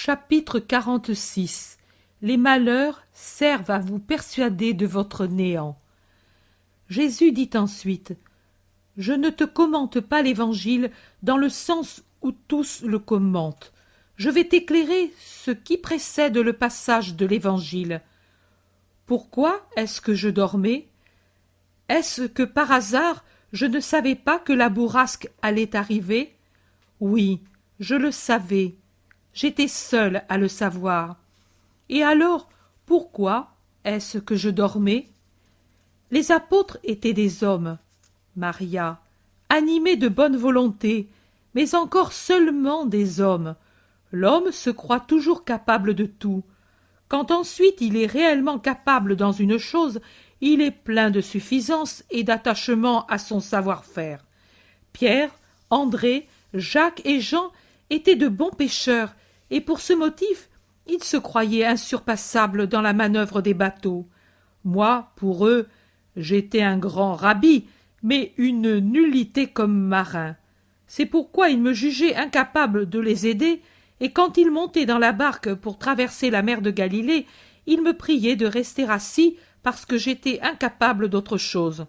Chapitre 46. Les malheurs servent à vous persuader de votre néant. Jésus dit ensuite: Je ne te commente pas l'Évangile dans le sens où tous le commentent. Je vais t'éclairer ce qui précède le passage de l'Évangile. Pourquoi est-ce que je dormais? Est-ce que par hasard je ne savais pas que la bourrasque allait arriver? Oui, je le savais. J'étais seul à le savoir. Et alors, pourquoi est-ce que je dormais? Les apôtres étaient des hommes, Maria, animés de bonne volonté, mais encore seulement des hommes. L'homme se croit toujours capable de tout. Quand ensuite il est réellement capable dans une chose, il est plein de suffisance et d'attachement à son savoir-faire. Pierre, André, Jacques et Jean étaient de bons pêcheurs, et pour ce motif, ils se croyaient insurpassables dans la manœuvre des bateaux. Moi, pour eux, j'étais un grand rabbi, mais une nullité comme marin. C'est pourquoi ils me jugeaient incapable de les aider, et quand ils montaient dans la barque pour traverser la mer de Galilée, ils me priaient de rester assis parce que j'étais incapable d'autre chose.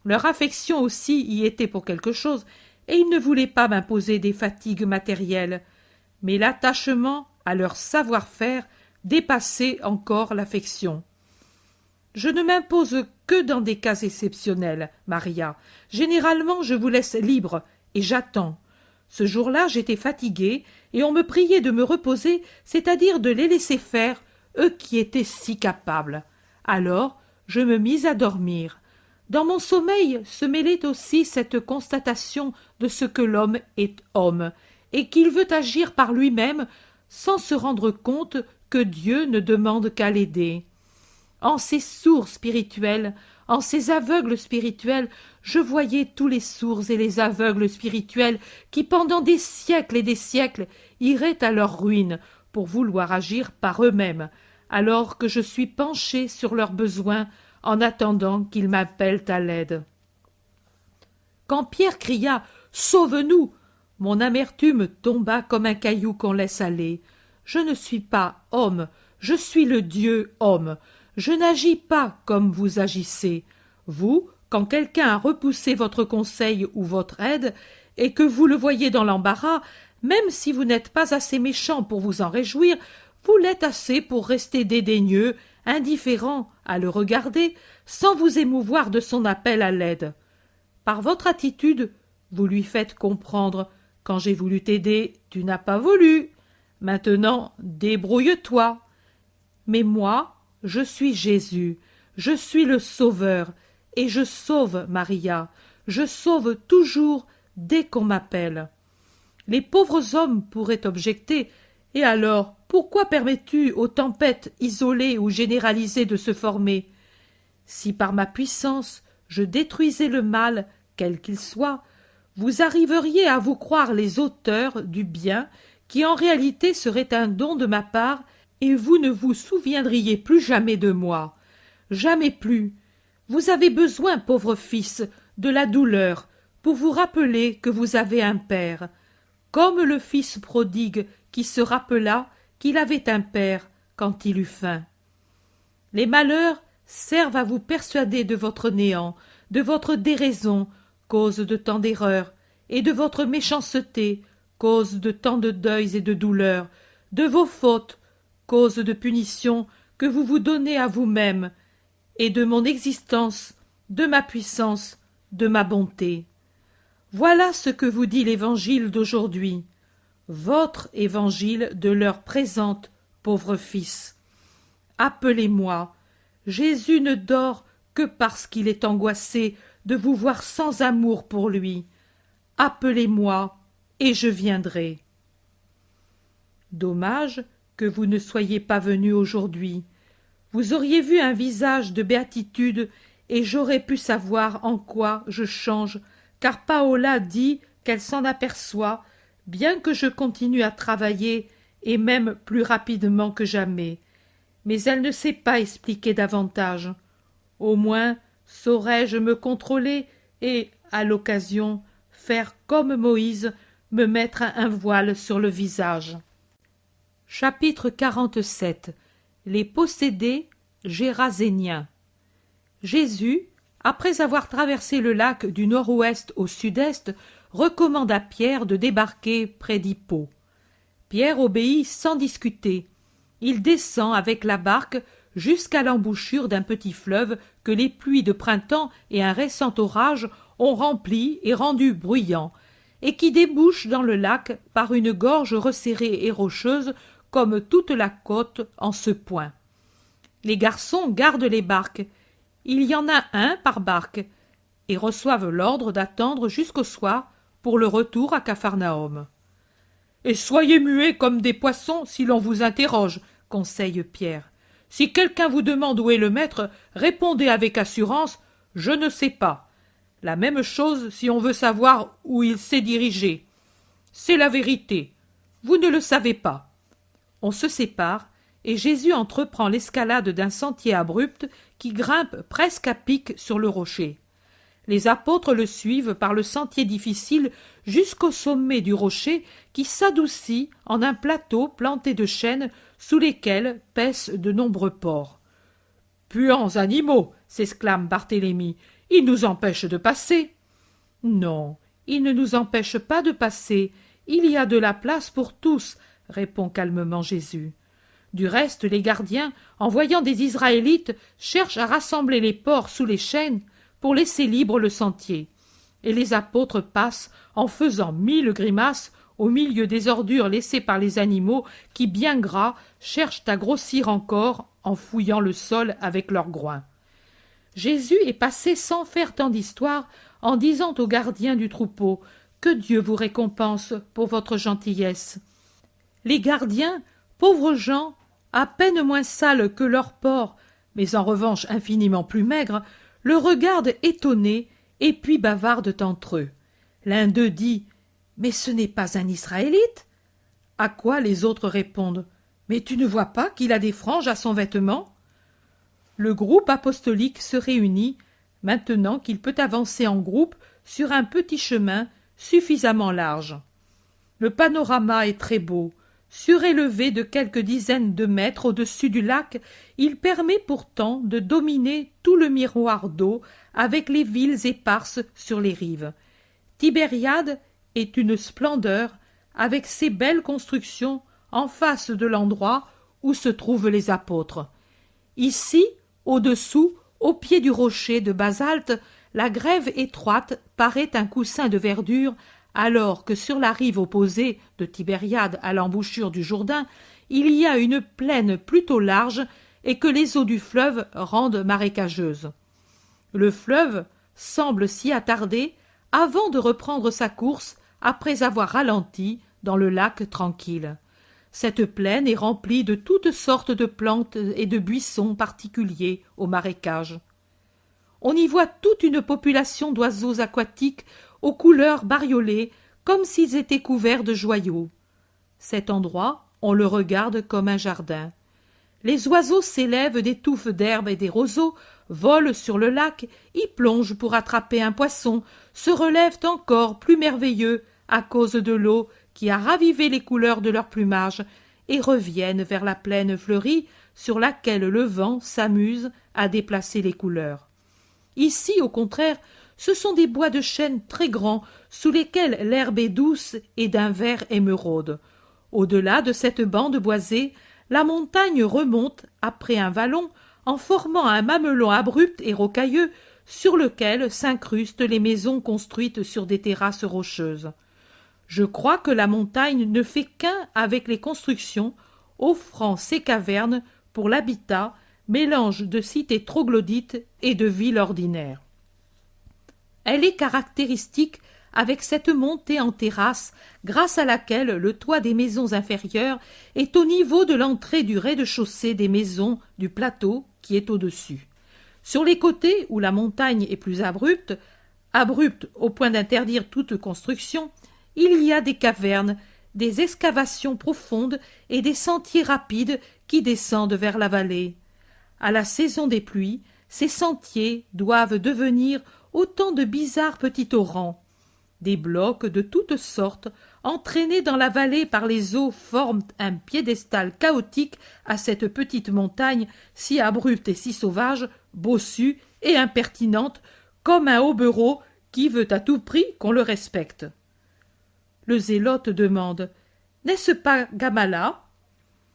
Leur affection aussi y était pour quelque chose, et ils ne voulaient pas m'imposer des fatigues matérielles. Mais l'attachement à leur savoir-faire dépassait encore l'affection. Je ne m'impose que dans des cas exceptionnels, Maria. Généralement, je vous laisse libre, et j'attends. Ce jour-là, j'étais fatiguée, et on me priait de me reposer, c'est-à-dire de les laisser faire, eux qui étaient si capables. Alors, je me mis à dormir. Dans mon sommeil se mêlait aussi cette constatation de ce que l'homme est homme, et qu'il veut agir par lui-même sans se rendre compte que Dieu ne demande qu'à l'aider. En ces sourds spirituels, en ces aveugles spirituels, je voyais tous les sourds et les aveugles spirituels qui, pendant des siècles et des siècles, iraient à leur ruine pour vouloir agir par eux-mêmes, alors que je suis penché sur leurs besoins en attendant qu'ils m'appellent à l'aide. Quand Pierre cria « Sauve-nous !» mon amertume tomba comme un caillou qu'on laisse aller. Je ne suis pas homme, je suis le Dieu homme. Je n'agis pas comme vous agissez. Vous, quand quelqu'un a repoussé votre conseil ou votre aide, et que vous le voyez dans l'embarras, même si vous n'êtes pas assez méchant pour vous en réjouir, vous l'êtes assez pour rester dédaigneux, indifférent à le regarder, sans vous émouvoir de son appel à l'aide. Par votre attitude, vous lui faites comprendre: quand j'ai voulu t'aider, tu n'as pas voulu. Maintenant, débrouille-toi. Mais moi, je suis Jésus, je suis le Sauveur, et je sauve, Maria, je sauve toujours dès qu'on m'appelle. Les pauvres hommes pourraient objecter: et alors, pourquoi permets-tu aux tempêtes isolées ou généralisées de se former? Si par ma puissance je détruisais le mal, quel qu'il soit, vous arriveriez à vous croire les auteurs du bien qui en réalité serait un don de ma part, et vous ne vous souviendriez plus jamais de moi. Jamais plus. Vous avez besoin, pauvre fils, de la douleur pour vous rappeler que vous avez un père, comme le fils prodigue qui se rappela qu'il avait un père quand il eut faim. Les malheurs servent à vous persuader de votre néant, de votre déraison, cause de tant d'erreurs, et de votre méchanceté, cause de tant de deuils et de douleurs, de vos fautes, cause de punitions que vous vous donnez à vous-même, et de mon existence, de ma puissance, de ma bonté. Voilà ce que vous dit l'Évangile d'aujourd'hui, votre Évangile de l'heure présente, pauvre fils. Appelez-moi. Jésus ne dort que parce qu'il est angoissé de vous voir sans amour pour lui. Appelez-moi, et je viendrai. Dommage que vous ne soyez pas venu aujourd'hui. Vous auriez vu un visage de béatitude, et j'aurais pu savoir en quoi je change, car Paola dit qu'elle s'en aperçoit, bien que je continue à travailler, et même plus rapidement que jamais. Mais elle ne sait pas expliquer davantage. Au moins saurais-je me contrôler et, à l'occasion, faire comme Moïse, me mettre un voile sur le visage. Chapitre 47. Les possédés géraséniens. Jésus, après avoir traversé le lac du nord-ouest au sud-est, recommande à Pierre de débarquer près d'Hippo. Pierre obéit sans discuter. Il descend avec la barque jusqu'à l'embouchure d'un petit fleuve que les pluies de printemps et un récent orage ont rempli et rendu bruyant, et qui débouche dans le lac par une gorge resserrée et rocheuse comme toute la côte en ce point. Les garçons gardent les barques. Il y en a un par barque, et reçoivent l'ordre d'attendre jusqu'au soir pour le retour à Capharnaüm. « Et soyez muets comme des poissons si l'on vous interroge, » conseille Pierre. « Si quelqu'un vous demande où est le maître, répondez avec assurance « Je ne sais pas ». La même chose si on veut savoir où il s'est dirigé. C'est la vérité. Vous ne le savez pas. On se sépare, et Jésus entreprend l'escalade d'un sentier abrupt qui grimpe presque à pic sur le rocher. Les apôtres le suivent par le sentier difficile jusqu'au sommet du rocher qui s'adoucit en un plateau planté de chênes sous lesquels paissent de nombreux porcs. « Puants animaux !» s'exclame Barthélemy. « Ils nous empêchent de passer !»« Non, ils ne nous empêchent pas de passer. Il y a de la place pour tous, » répond calmement Jésus. Du reste, les gardiens, en voyant des Israélites, cherchent à rassembler les porcs sous les chênes pour laisser libre le sentier. Et les apôtres passent en faisant 1000 grimaces au milieu des ordures laissées par les animaux qui, bien gras, cherchent à grossir encore en fouillant le sol avec leurs groins. Jésus est passé sans faire tant d'histoire en disant aux gardiens du troupeau « Que Dieu vous récompense pour votre gentillesse !» Les gardiens, pauvres gens, à peine moins sales que leurs porcs, mais en revanche infiniment plus maigres, le regardent étonnés et puis bavardent entre eux. L'un d'eux dit « Mais ce n'est pas un Israélite ?» À quoi les autres répondent « Mais tu ne vois pas qu'il a des franges à son vêtement ?» Le groupe apostolique se réunit, maintenant qu'il peut avancer en groupe sur un petit chemin suffisamment large. Le panorama est très beau. Surélevé de quelques dizaines de mètres au-dessus du lac, il permet pourtant de dominer tout le miroir d'eau avec les villes éparses sur les rives. Tibériade est une splendeur avec ses belles constructions en face de l'endroit où se trouvent les apôtres. Ici, au-dessous, au pied du rocher de basalte, la grève étroite paraît un coussin de verdure, alors que sur la rive opposée de Tibériade à l'embouchure du Jourdain, il y a une plaine plutôt large et que les eaux du fleuve rendent marécageuse. Le fleuve semble s'y attarder avant de reprendre sa course après avoir ralenti dans le lac tranquille. Cette plaine est remplie de toutes sortes de plantes et de buissons particuliers au marécage. On y voit toute une population d'oiseaux aquatiques aux couleurs bariolées, comme s'ils étaient couverts de joyaux. Cet endroit, on le regarde comme un jardin. Les oiseaux s'élèvent des touffes d'herbe et des roseaux, volent sur le lac, y plongent pour attraper un poisson, se relèvent encore plus merveilleux à cause de l'eau qui a ravivé les couleurs de leur plumage, et reviennent vers la plaine fleurie sur laquelle le vent s'amuse à déplacer les couleurs. Ici, au contraire, ce sont des bois de chênes très grands, sous lesquels l'herbe est douce et d'un vert émeraude. Au-delà de cette bande boisée, la montagne remonte, après un vallon, en formant un mamelon abrupt et rocailleux, sur lequel s'incrustent les maisons construites sur des terrasses rocheuses. Je crois que la montagne ne fait qu'un avec les constructions, offrant ses cavernes pour l'habitat, mélange de cités troglodytes et de villes ordinaires. Elle est caractéristique avec cette montée en terrasse grâce à laquelle le toit des maisons inférieures est au niveau de l'entrée du rez-de-chaussée des maisons du plateau qui est au-dessus. Sur les côtés, où la montagne est plus abrupte au point d'interdire toute construction, il y a des cavernes, des excavations profondes et des sentiers rapides qui descendent vers la vallée. À la saison des pluies, ces sentiers doivent devenir autant de bizarres petits torrents. Des blocs de toutes sortes entraînés dans la vallée par les eaux, forment un piédestal chaotique à cette petite montagne si abrupte et si sauvage, bossue et impertinente, comme un hobereau qui veut à tout prix qu'on le respecte. Le zélote demande « N'est-ce pas Gamala ?»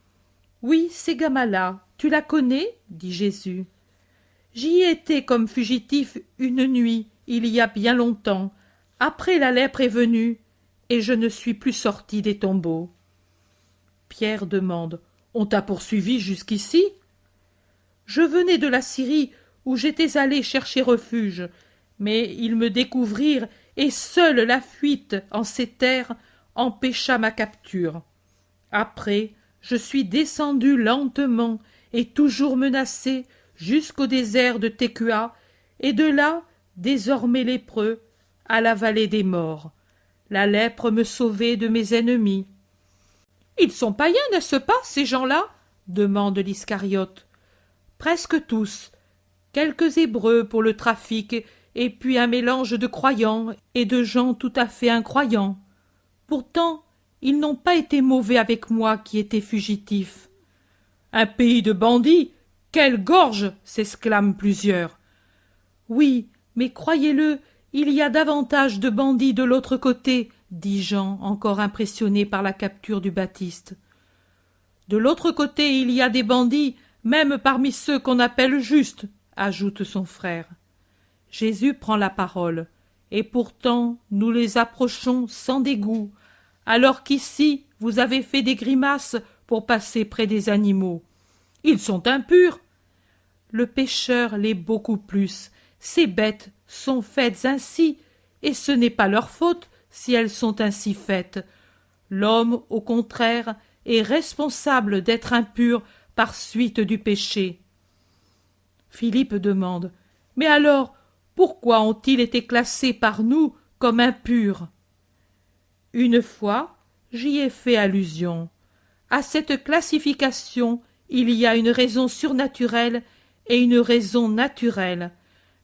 « Oui, c'est Gamala. Tu la connais ?» dit Jésus. « J'y ai été comme fugitif une nuit, il y a bien longtemps. Après la lèpre est venue, et je ne suis plus sorti des tombeaux. » Pierre demande « On t'a poursuivi jusqu'ici ?» « Je venais de la Syrie, où j'étais allé chercher refuge, mais ils me découvrirent, et seule la fuite en ces terres empêcha ma capture. Après, je suis descendu lentement et toujours menacé jusqu'au désert de Tekua, et de là, désormais lépreux, à la vallée des morts. La lèpre me sauvait de mes ennemis. « Ils sont païens, n'est-ce pas, ces gens-là » demande l'Iscariote. « Presque tous. Quelques Hébreux pour le trafic, et puis un mélange de croyants et de gens tout à fait incroyants. Pourtant, ils n'ont pas été mauvais avec moi qui étais fugitif. »« Un pays de bandits ! Quelle gorge !» s'exclament plusieurs. « Oui, mais croyez-le, il y a davantage de bandits de l'autre côté, » dit Jean, encore impressionné par la capture du Baptiste. « De l'autre côté, il y a des bandits, même parmi ceux qu'on appelle justes, » ajoute son frère. Jésus prend la parole. « Et pourtant, nous les approchons sans dégoût, alors qu'ici, vous avez fait des grimaces pour passer près des animaux. Ils sont impurs. Le pécheur l'est beaucoup plus. Ces bêtes sont faites ainsi, et ce n'est pas leur faute si elles sont ainsi faites. L'homme, au contraire, est responsable d'être impur par suite du péché. » Philippe demande « Mais alors, pourquoi ont-ils été classés par nous comme impurs ?» Une fois, j'y ai fait allusion. À cette classification, il y a une raison surnaturelle et une raison naturelle.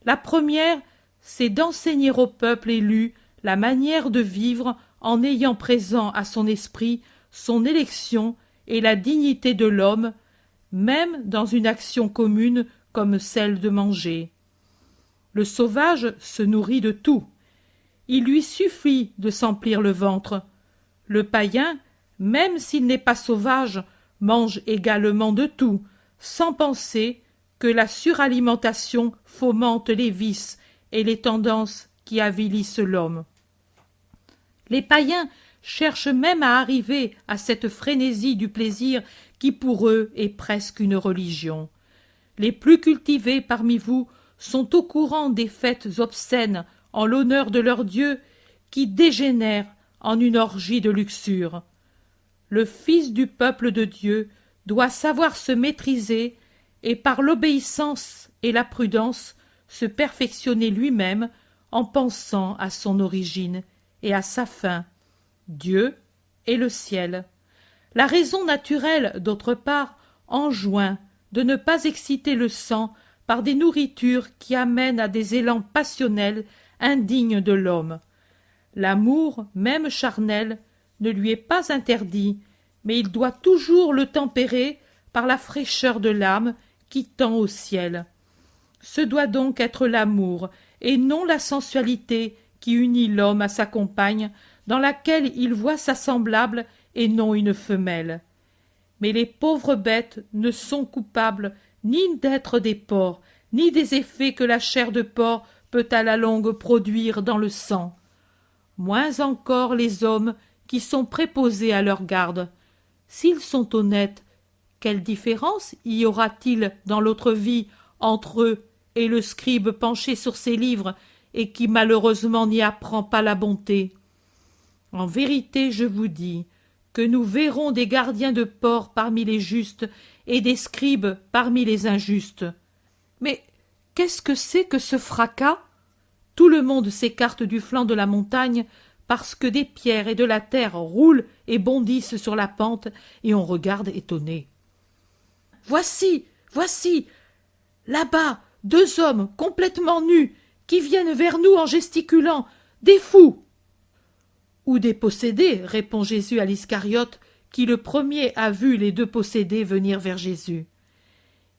La première, c'est d'enseigner au peuple élu la manière de vivre en ayant présent à son esprit son élection et la dignité de l'homme, même dans une action commune comme celle de manger. Le sauvage se nourrit de tout. Il lui suffit de s'emplir le ventre. Le païen, même s'il n'est pas sauvage, mange également de tout, sans penser que la suralimentation fomente les vices et les tendances qui avilissent l'homme. Les païens cherchent même à arriver à cette frénésie du plaisir qui pour eux est presque une religion. Les plus cultivés parmi vous sont au courant des fêtes obscènes en l'honneur de leur Dieu qui dégénèrent en une orgie de luxure. Le Fils du peuple de Dieu doit savoir se maîtriser et par l'obéissance et la prudence se perfectionner lui-même en pensant à son origine et à sa fin, Dieu et le ciel. La raison naturelle, d'autre part, enjoint de ne pas exciter le sang par des nourritures qui amènent à des élans passionnels indignes de l'homme. L'amour, même charnel, ne lui est pas interdit, mais il doit toujours le tempérer par la fraîcheur de l'âme qui tend au ciel. Ce doit donc être l'amour, et non la sensualité qui unit l'homme à sa compagne, dans laquelle il voit sa semblable et non une femelle. Mais les pauvres bêtes ne sont coupables ni d'être des porcs, ni des effets que la chair de porc peut à la longue produire dans le sang. Moins encore les hommes qui sont préposés à leur garde. S'ils sont honnêtes, quelle différence y aura-t-il dans l'autre vie entre eux et le scribe penché sur ses livres et qui malheureusement n'y apprend pas la bonté? En vérité, je vous dis que nous verrons des gardiens de porcs parmi les justes et des scribes parmi les injustes. Mais qu'est-ce que c'est que ce fracas? Tout le monde s'écarte du flanc de la montagne parce que des pierres et de la terre roulent et bondissent sur la pente, et on regarde étonné. « Voici, voici, là-bas, 2 hommes complètement nus qui viennent vers nous en gesticulant, des fous !» Ou des possédés, répond Jésus à l'Iscariote, qui le premier a vu les 2 possédés venir vers Jésus.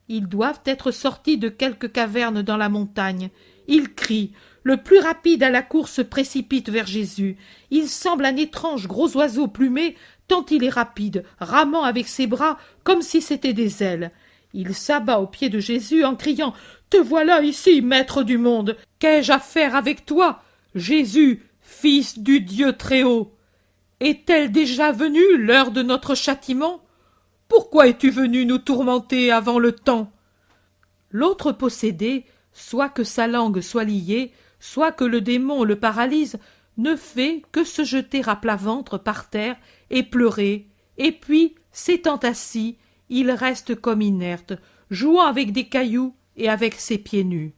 Ils doivent être sortis de quelque caverne dans la montagne. Ils crient. Le plus rapide à la course se précipite vers Jésus. Il semble un étrange gros oiseau plumé, tant il est rapide, ramant avec ses bras comme si c'étaient des ailes. Il s'abat aux pieds de Jésus en criant « Te voilà ici, maître du monde! Qu'ai-je à faire avec toi, Jésus, fils du Dieu Très-Haut? Est-elle déjà venue l'heure de notre châtiment? Pourquoi es-tu venu nous tourmenter avant le temps ?» L'autre possédé, soit que sa langue soit liée, soit que le démon le paralyse, ne fait que se jeter à plat ventre par terre et pleurer, et puis, s'étant assis, il reste comme inerte, jouant avec des cailloux et avec ses pieds nus.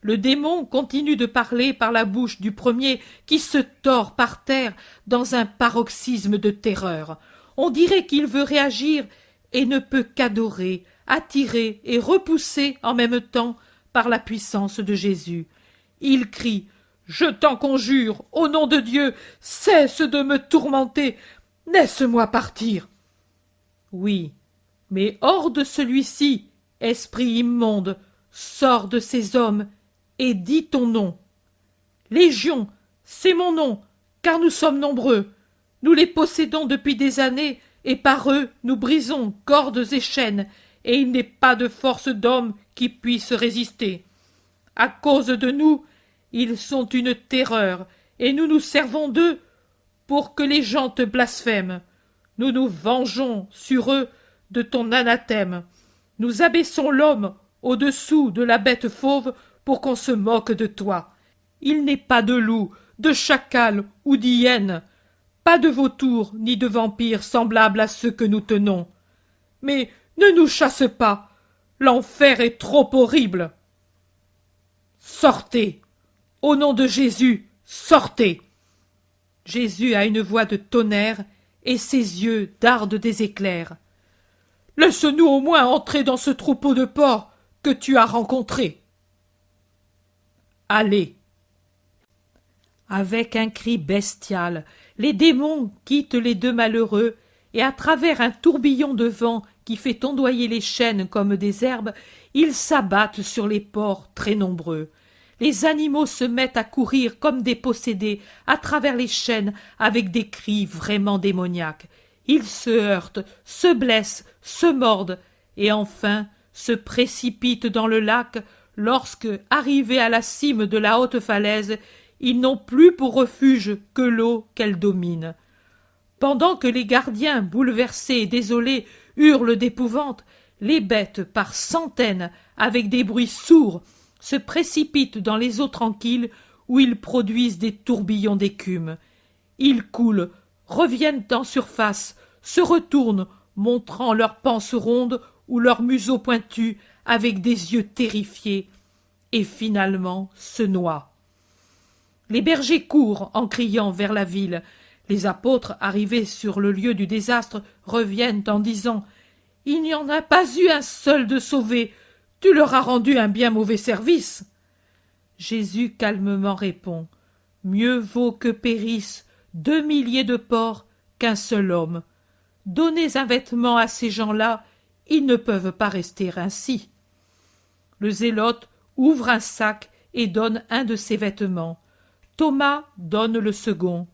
Le démon continue de parler par la bouche du premier qui se tord par terre dans un paroxysme de terreur. On dirait qu'il veut réagir et ne peut qu'adorer, attirer et repousser en même temps par la puissance de Jésus. Il crie « Je t'en conjure, au nom de Dieu, cesse de me tourmenter, laisse-moi partir !» Oui, mais hors de celui-ci, esprit immonde, sors de ces hommes et dis ton nom. Légion, c'est mon nom, car nous sommes nombreux. Nous les possédons depuis des années, et par eux nous brisons cordes et chaînes, et il n'est pas de force d'homme qui puisse résister. À cause de nous, ils sont une terreur, et nous nous servons d'eux pour que les gens te blasphèment. Nous nous vengeons sur eux de ton anathème. Nous abaissons l'homme au-dessous de la bête fauve pour qu'on se moque de toi. Il n'est pas de loup, de chacal ou d'hyène, pas de vautour ni de vampire semblable à ceux que nous tenons. Mais ne nous chasse pas, l'enfer est trop horrible. Sortez, au nom de Jésus, sortez. Jésus a une voix de tonnerre et ses yeux dardent des éclairs. Laisse-nous au moins entrer dans ce troupeau de porcs que tu as rencontré. Allez. Avec un cri bestial, les démons quittent les 2 malheureux et à travers un tourbillon de vent qui fait ondoyer les chênes comme des herbes, ils s'abattent sur les porcs très nombreux. Les animaux se mettent à courir comme des possédés à travers les chênes avec des cris vraiment démoniaques. Ils se heurtent, se blessent, se mordent et enfin se précipitent dans le lac lorsque, arrivés à la cime de la haute falaise, ils n'ont plus pour refuge que l'eau qu'elle domine. Pendant que les gardiens, bouleversés et désolés, hurlent d'épouvante, les bêtes, par centaines, avec des bruits sourds, se précipitent dans les eaux tranquilles où ils produisent des tourbillons d'écume. Ils coulent, reviennent en surface, se retournent, montrant leurs panses rondes ou leurs museaux pointus avec des yeux terrifiés, et finalement se noient. Les bergers courent en criant vers la ville. Les apôtres, arrivés sur le lieu du désastre, reviennent en disant « Il n'y en a pas eu un seul de sauvé. Tu leur as rendu un bien mauvais service. » Jésus calmement répond « Mieux vaut que périssent 2 milliers de porcs qu'un seul homme. Donnez un vêtement à ces gens-là, ils ne peuvent pas rester ainsi. » Le zélote ouvre un sac et donne un de ses vêtements. Thomas donne le second.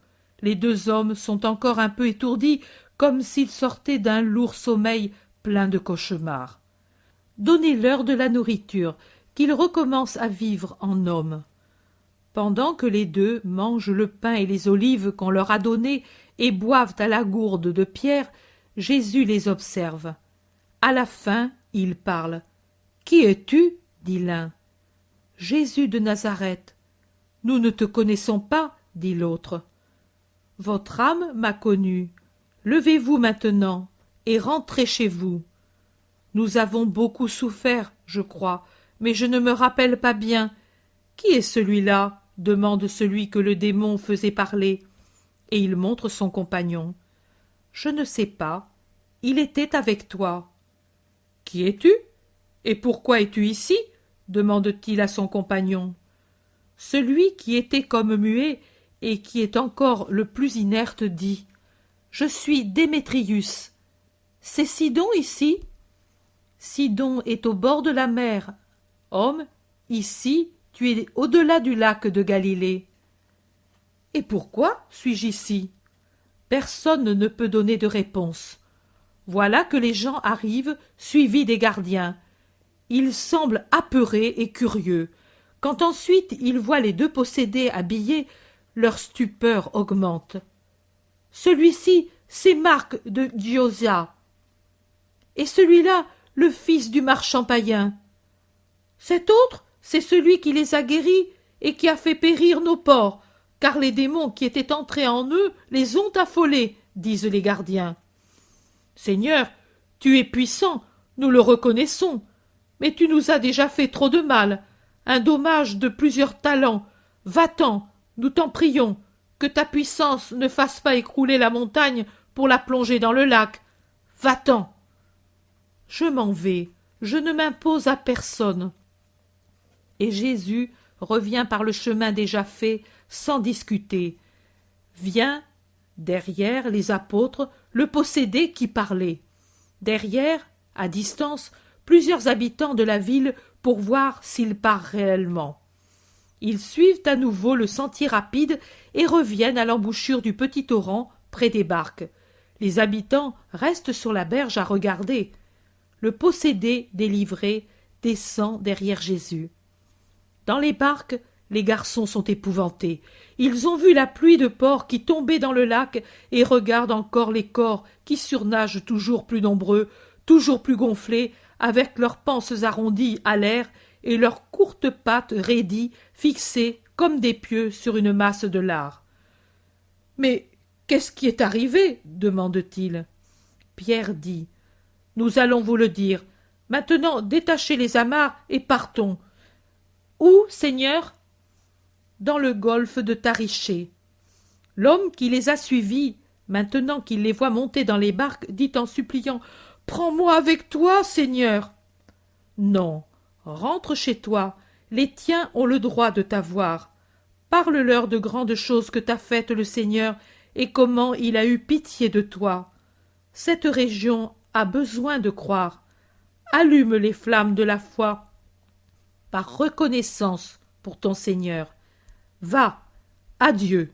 Les 2 hommes sont encore un peu étourdis, comme s'ils sortaient d'un lourd sommeil plein de cauchemars. Donnez-leur de la nourriture, qu'ils recommencent à vivre en hommes. Pendant que les 2 mangent le pain et les olives qu'on leur a donnés et boivent à la gourde de Pierre, Jésus les observe. À la fin, il parle. « Qui es-tu » dit l'un. « Jésus de Nazareth. »« Nous ne te connaissons pas » dit l'autre. « Votre âme m'a connu. Levez-vous maintenant et rentrez chez vous. » Nous avons beaucoup souffert, je crois, mais je ne me rappelle pas bien. Qui est celui-là ? Demande celui que le démon faisait parler. Et il montre son compagnon. Je ne sais pas. Il était avec toi. Qui es-tu ? Et pourquoi es-tu ici ? Demande-t-il à son compagnon. Celui qui était comme muet et qui est encore le plus inerte, dit « Je suis Démétrius. C'est Sidon ici ?» Sidon est au bord de la mer. Homme, ici, tu es au-delà du lac de Galilée. Et pourquoi suis-je ici? Personne ne peut donner de réponse. Voilà que les gens arrivent, suivis des gardiens. Ils semblent apeurés et curieux. Quand ensuite ils voient les deux possédés habillés, leur stupeur augmente. Celui-ci, c'est Marc de Giosia. Et celui-là, le fils du marchand païen. Cet autre, c'est celui qui les a guéris et qui a fait périr nos porcs, car les démons qui étaient entrés en eux les ont affolés, disent les gardiens. Seigneur, tu es puissant, nous le reconnaissons, mais tu nous as déjà fait trop de mal, un dommage de plusieurs talents. Va-t'en, nous t'en prions, que ta puissance ne fasse pas écrouler la montagne pour la plonger dans le lac. Va-t'en. Je m'en vais, je ne m'impose à personne. Et Jésus revient par le chemin déjà fait, sans discuter. Vient, derrière les apôtres, le possédé qui parlait. Derrière, à distance, plusieurs habitants de la ville pour voir s'il part réellement. Ils suivent à nouveau le sentier rapide et reviennent à l'embouchure du petit torrent près des barques. Les habitants restent sur la berge à regarder. Le possédé, délivré, descend derrière Jésus. Dans les barques, les garçons sont épouvantés. Ils ont vu la pluie de porcs qui tombait dans le lac et regardent encore les corps qui surnagent toujours plus nombreux, toujours plus gonflés, avec leurs panses arrondies à l'air et leurs courtes pattes raidies, fixées comme des pieux sur une masse de lard. « Mais qu'est-ce qui est arrivé ?» demande-t-il. Pierre dit « Nous allons vous le dire. Maintenant, détachez les amarres et partons. »« Où, Seigneur ?» ?»« Dans le golfe de Tariché. » L'homme qui les a suivis, maintenant qu'il les voit monter dans les barques, dit en suppliant « Prends-moi avec toi, Seigneur !»« Non, rentre chez toi, les tiens ont le droit de t'avoir. Parle-leur de grandes choses que t'a faites le Seigneur et comment il a eu pitié de toi. Cette région a besoin de croire. Allume les flammes de la foi par reconnaissance pour ton Seigneur. Va, adieu.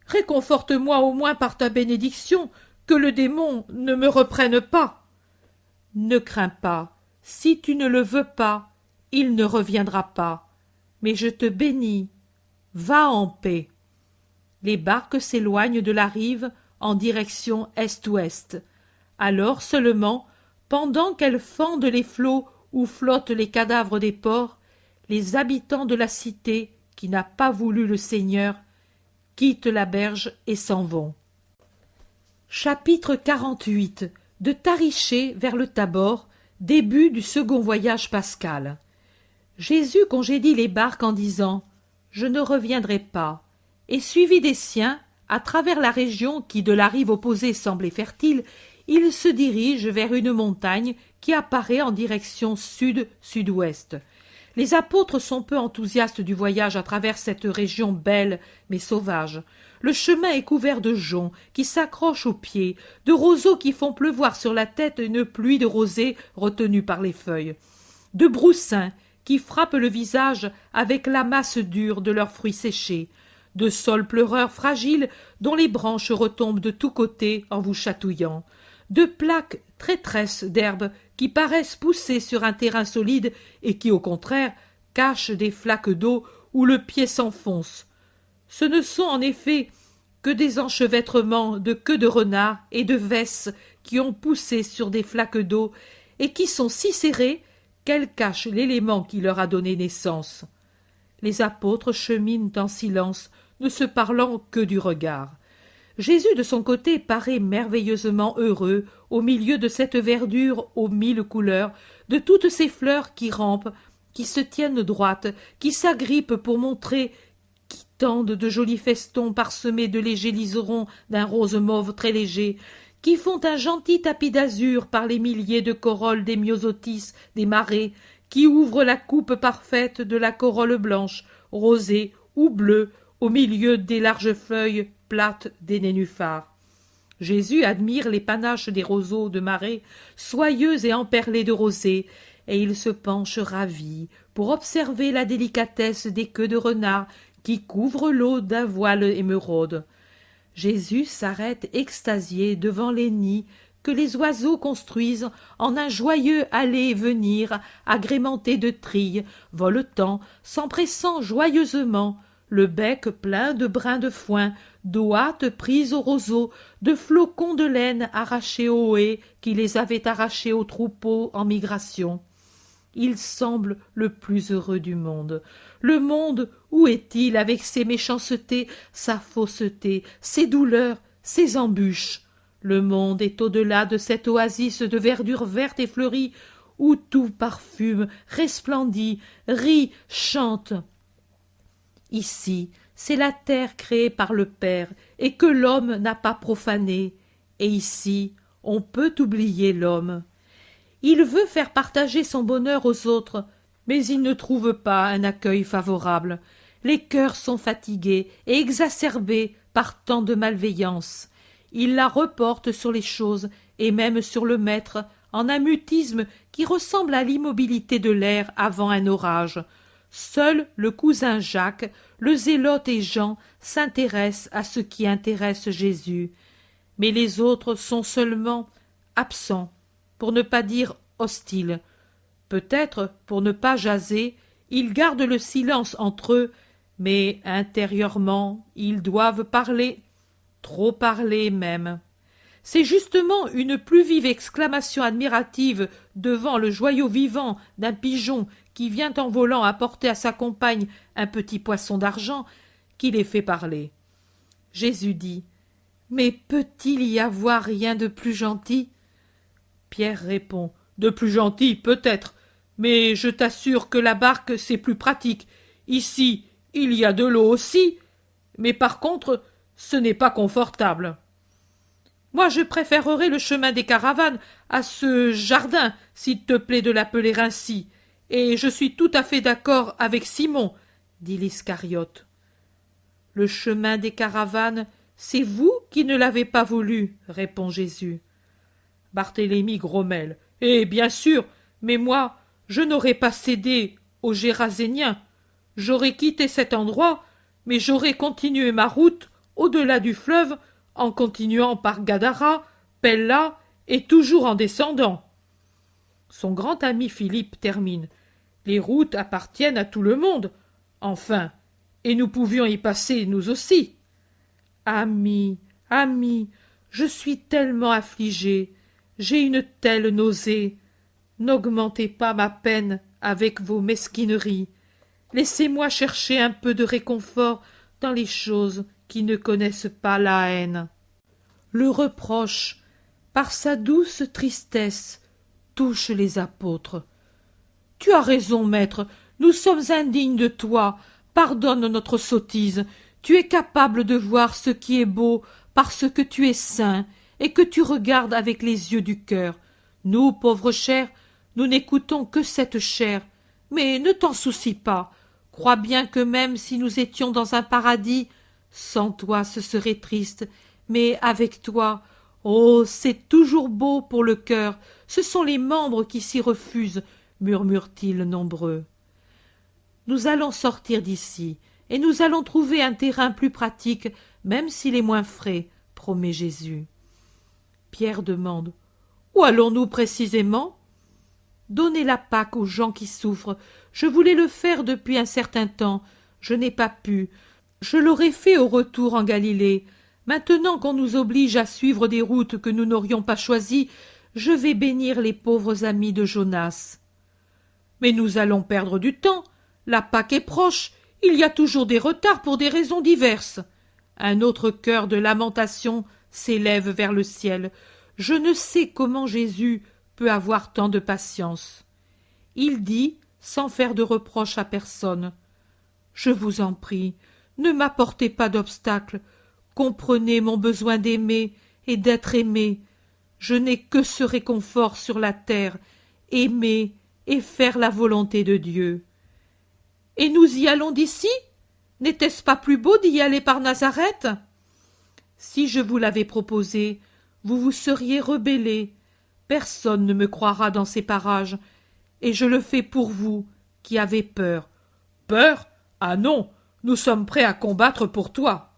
Réconforte-moi au moins par ta bénédiction, que le démon ne me reprenne pas. Ne crains pas, si tu ne le veux pas, il ne reviendra pas. Mais je te bénis. Va en paix. Les barques s'éloignent de la rive en direction est-ouest. Alors seulement, pendant qu'elles fendent les flots où flottent les cadavres des porcs, les habitants de la cité, qui n'a pas voulu le Seigneur, quittent la berge et s'en vont. Chapitre 48. De Tariché vers le Tabor, début du second voyage pascal. Jésus congédie les barques en disant « Je ne reviendrai pas » et suivi des siens, à travers la région qui de la rive opposée semblait fertile, il se dirige vers une montagne qui apparaît en direction sud-sud-ouest. Les apôtres sont peu enthousiastes du voyage à travers cette région belle mais sauvage. Le chemin est couvert de joncs qui s'accrochent aux pieds, de roseaux qui font pleuvoir sur la tête une pluie de rosée retenue par les feuilles, de broussins qui frappent le visage avec la masse dure de leurs fruits séchés, de saules pleureurs fragiles dont les branches retombent de tous côtés en vous chatouillant, de plaques traîtresses d'herbes qui paraissent pousser sur un terrain solide et qui, au contraire, cachent des flaques d'eau où le pied s'enfonce. Ce ne sont en effet que des enchevêtrements de queues de renard et de vesses qui ont poussé sur des flaques d'eau et qui sont si serrées qu'elles cachent l'élément qui leur a donné naissance. Les apôtres cheminent en silence, ne se parlant que du regard. Jésus, de son côté, paraît merveilleusement heureux au milieu de cette verdure aux mille couleurs, de toutes ces fleurs qui rampent, qui se tiennent droites, qui s'agrippent pour montrer, qui tendent de jolis festons parsemés de légers liserons d'un rose mauve très léger, qui font un gentil tapis d'azur par les milliers de corolles des myosotis, des marais, qui ouvrent la coupe parfaite de la corolle blanche, rosée ou bleue, au milieu des larges feuilles plates des nénuphars. Jésus admire les panaches des roseaux de marée, soyeux et emperlés de rosée, et il se penche ravi pour observer la délicatesse des queues de renard qui couvrent l'eau d'un voile émeraude. Jésus s'arrête extasié devant les nids que les oiseaux construisent en un joyeux aller et venir agrémenté de trilles, voletant, s'empressant joyeusement, le bec plein de brins de foin, d'ouates prises au roseau, de flocons de laine arrachés aux haies qui les avaient arrachés aux troupeaux en migration. Il semble le plus heureux du monde. Le monde, où est-il avec ses méchancetés, sa fausseté, ses douleurs, ses embûches? Le monde est au-delà de cette oasis de verdure verte et fleurie, où tout parfume, resplendit, rit, chante. Ici, c'est la terre créée par le Père et que l'homme n'a pas profanée. Et ici, on peut oublier l'homme. Il veut faire partager son bonheur aux autres, mais il ne trouve pas un accueil favorable. Les cœurs sont fatigués et exacerbés par tant de malveillance. Il la reporte sur les choses et même sur le maître en un mutisme qui ressemble à l'immobilité de l'air avant un orage. Seul le cousin Jacques, le zélote et Jean s'intéressent à ce qui intéresse Jésus. Mais les autres sont seulement absents, pour ne pas dire hostiles. Peut-être, pour ne pas jaser, ils gardent le silence entre eux, mais intérieurement ils doivent parler, trop parler même. C'est justement une plus vive exclamation admirative devant le joyau vivant d'un pigeon qui vient en volant apporter à sa compagne un petit poisson d'argent qui les fait parler. Jésus dit « Mais peut-il y avoir rien de plus gentil ?» Pierre répond « De plus gentil, peut-être, mais je t'assure que la barque, c'est plus pratique. Ici, il y a de l'eau aussi, mais par contre, ce n'est pas confortable. » Moi, je préférerais le chemin des caravanes à ce jardin, s'il te plaît de l'appeler ainsi, et je suis tout à fait d'accord avec Simon, dit l'Iscariote. Le chemin des caravanes, c'est vous qui ne l'avez pas voulu, répond Jésus. Barthélemy grommelle. Eh bien sûr, mais moi, je n'aurais pas cédé aux Géraséniens. J'aurais quitté cet endroit, mais j'aurais continué ma route au-delà du fleuve, en continuant par Gadara, Pella, et toujours en descendant. Son grand ami Philippe termine. Les routes appartiennent à tout le monde. Enfin, et nous pouvions y passer nous aussi. Ami, ami, je suis tellement affligé, j'ai une telle nausée. N'augmentez pas ma peine avec vos mesquineries. Laissez-moi chercher un peu de réconfort dans les choses qui ne connaissent pas la haine. Le reproche, par sa douce tristesse, touche les apôtres. Tu as raison, maître, nous sommes indignes de toi. Pardonne notre sottise. Tu es capable de voir ce qui est beau parce que tu es saint et que tu regardes avec les yeux du cœur. Nous, pauvres chairs, nous n'écoutons que cette chair. Mais ne t'en soucie pas. Crois bien que même si nous étions dans un paradis, sans toi ce serait triste, mais avec toi, oh, c'est toujours beau pour le cœur, ce sont les membres qui s'y refusent, murmurent-ils nombreux. Nous allons sortir d'ici, et nous allons trouver un terrain plus pratique, même s'il est moins frais, promet Jésus. Pierre demande « Où allons-nous précisément ?» Donnez la Pâque aux gens qui souffrent. Je voulais le faire depuis un certain temps. Je n'ai pas pu. Je l'aurais fait au retour en Galilée. Maintenant qu'on nous oblige à suivre des routes que nous n'aurions pas choisies, je vais bénir les pauvres amis de Jonas. Mais nous allons perdre du temps. La Pâque est proche. Il y a toujours des retards pour des raisons diverses. Un autre chœur de lamentation s'élève vers le ciel. Je ne sais comment Jésus peut avoir tant de patience. Il dit, sans faire de reproche à personne, « Je vous en prie, ne m'apportez pas d'obstacles. Comprenez mon besoin d'aimer et d'être aimé. Je n'ai que ce réconfort sur la terre, aimer et faire la volonté de Dieu. » « Et nous y allons d'ici » N'était-ce pas plus beau d'y aller par Nazareth? Si je vous l'avais proposé, vous vous seriez rebellé. Personne ne me croira dans ces parages, et je le fais pour vous, qui avez peur. Peur? Ah non, nous sommes prêts à combattre pour toi.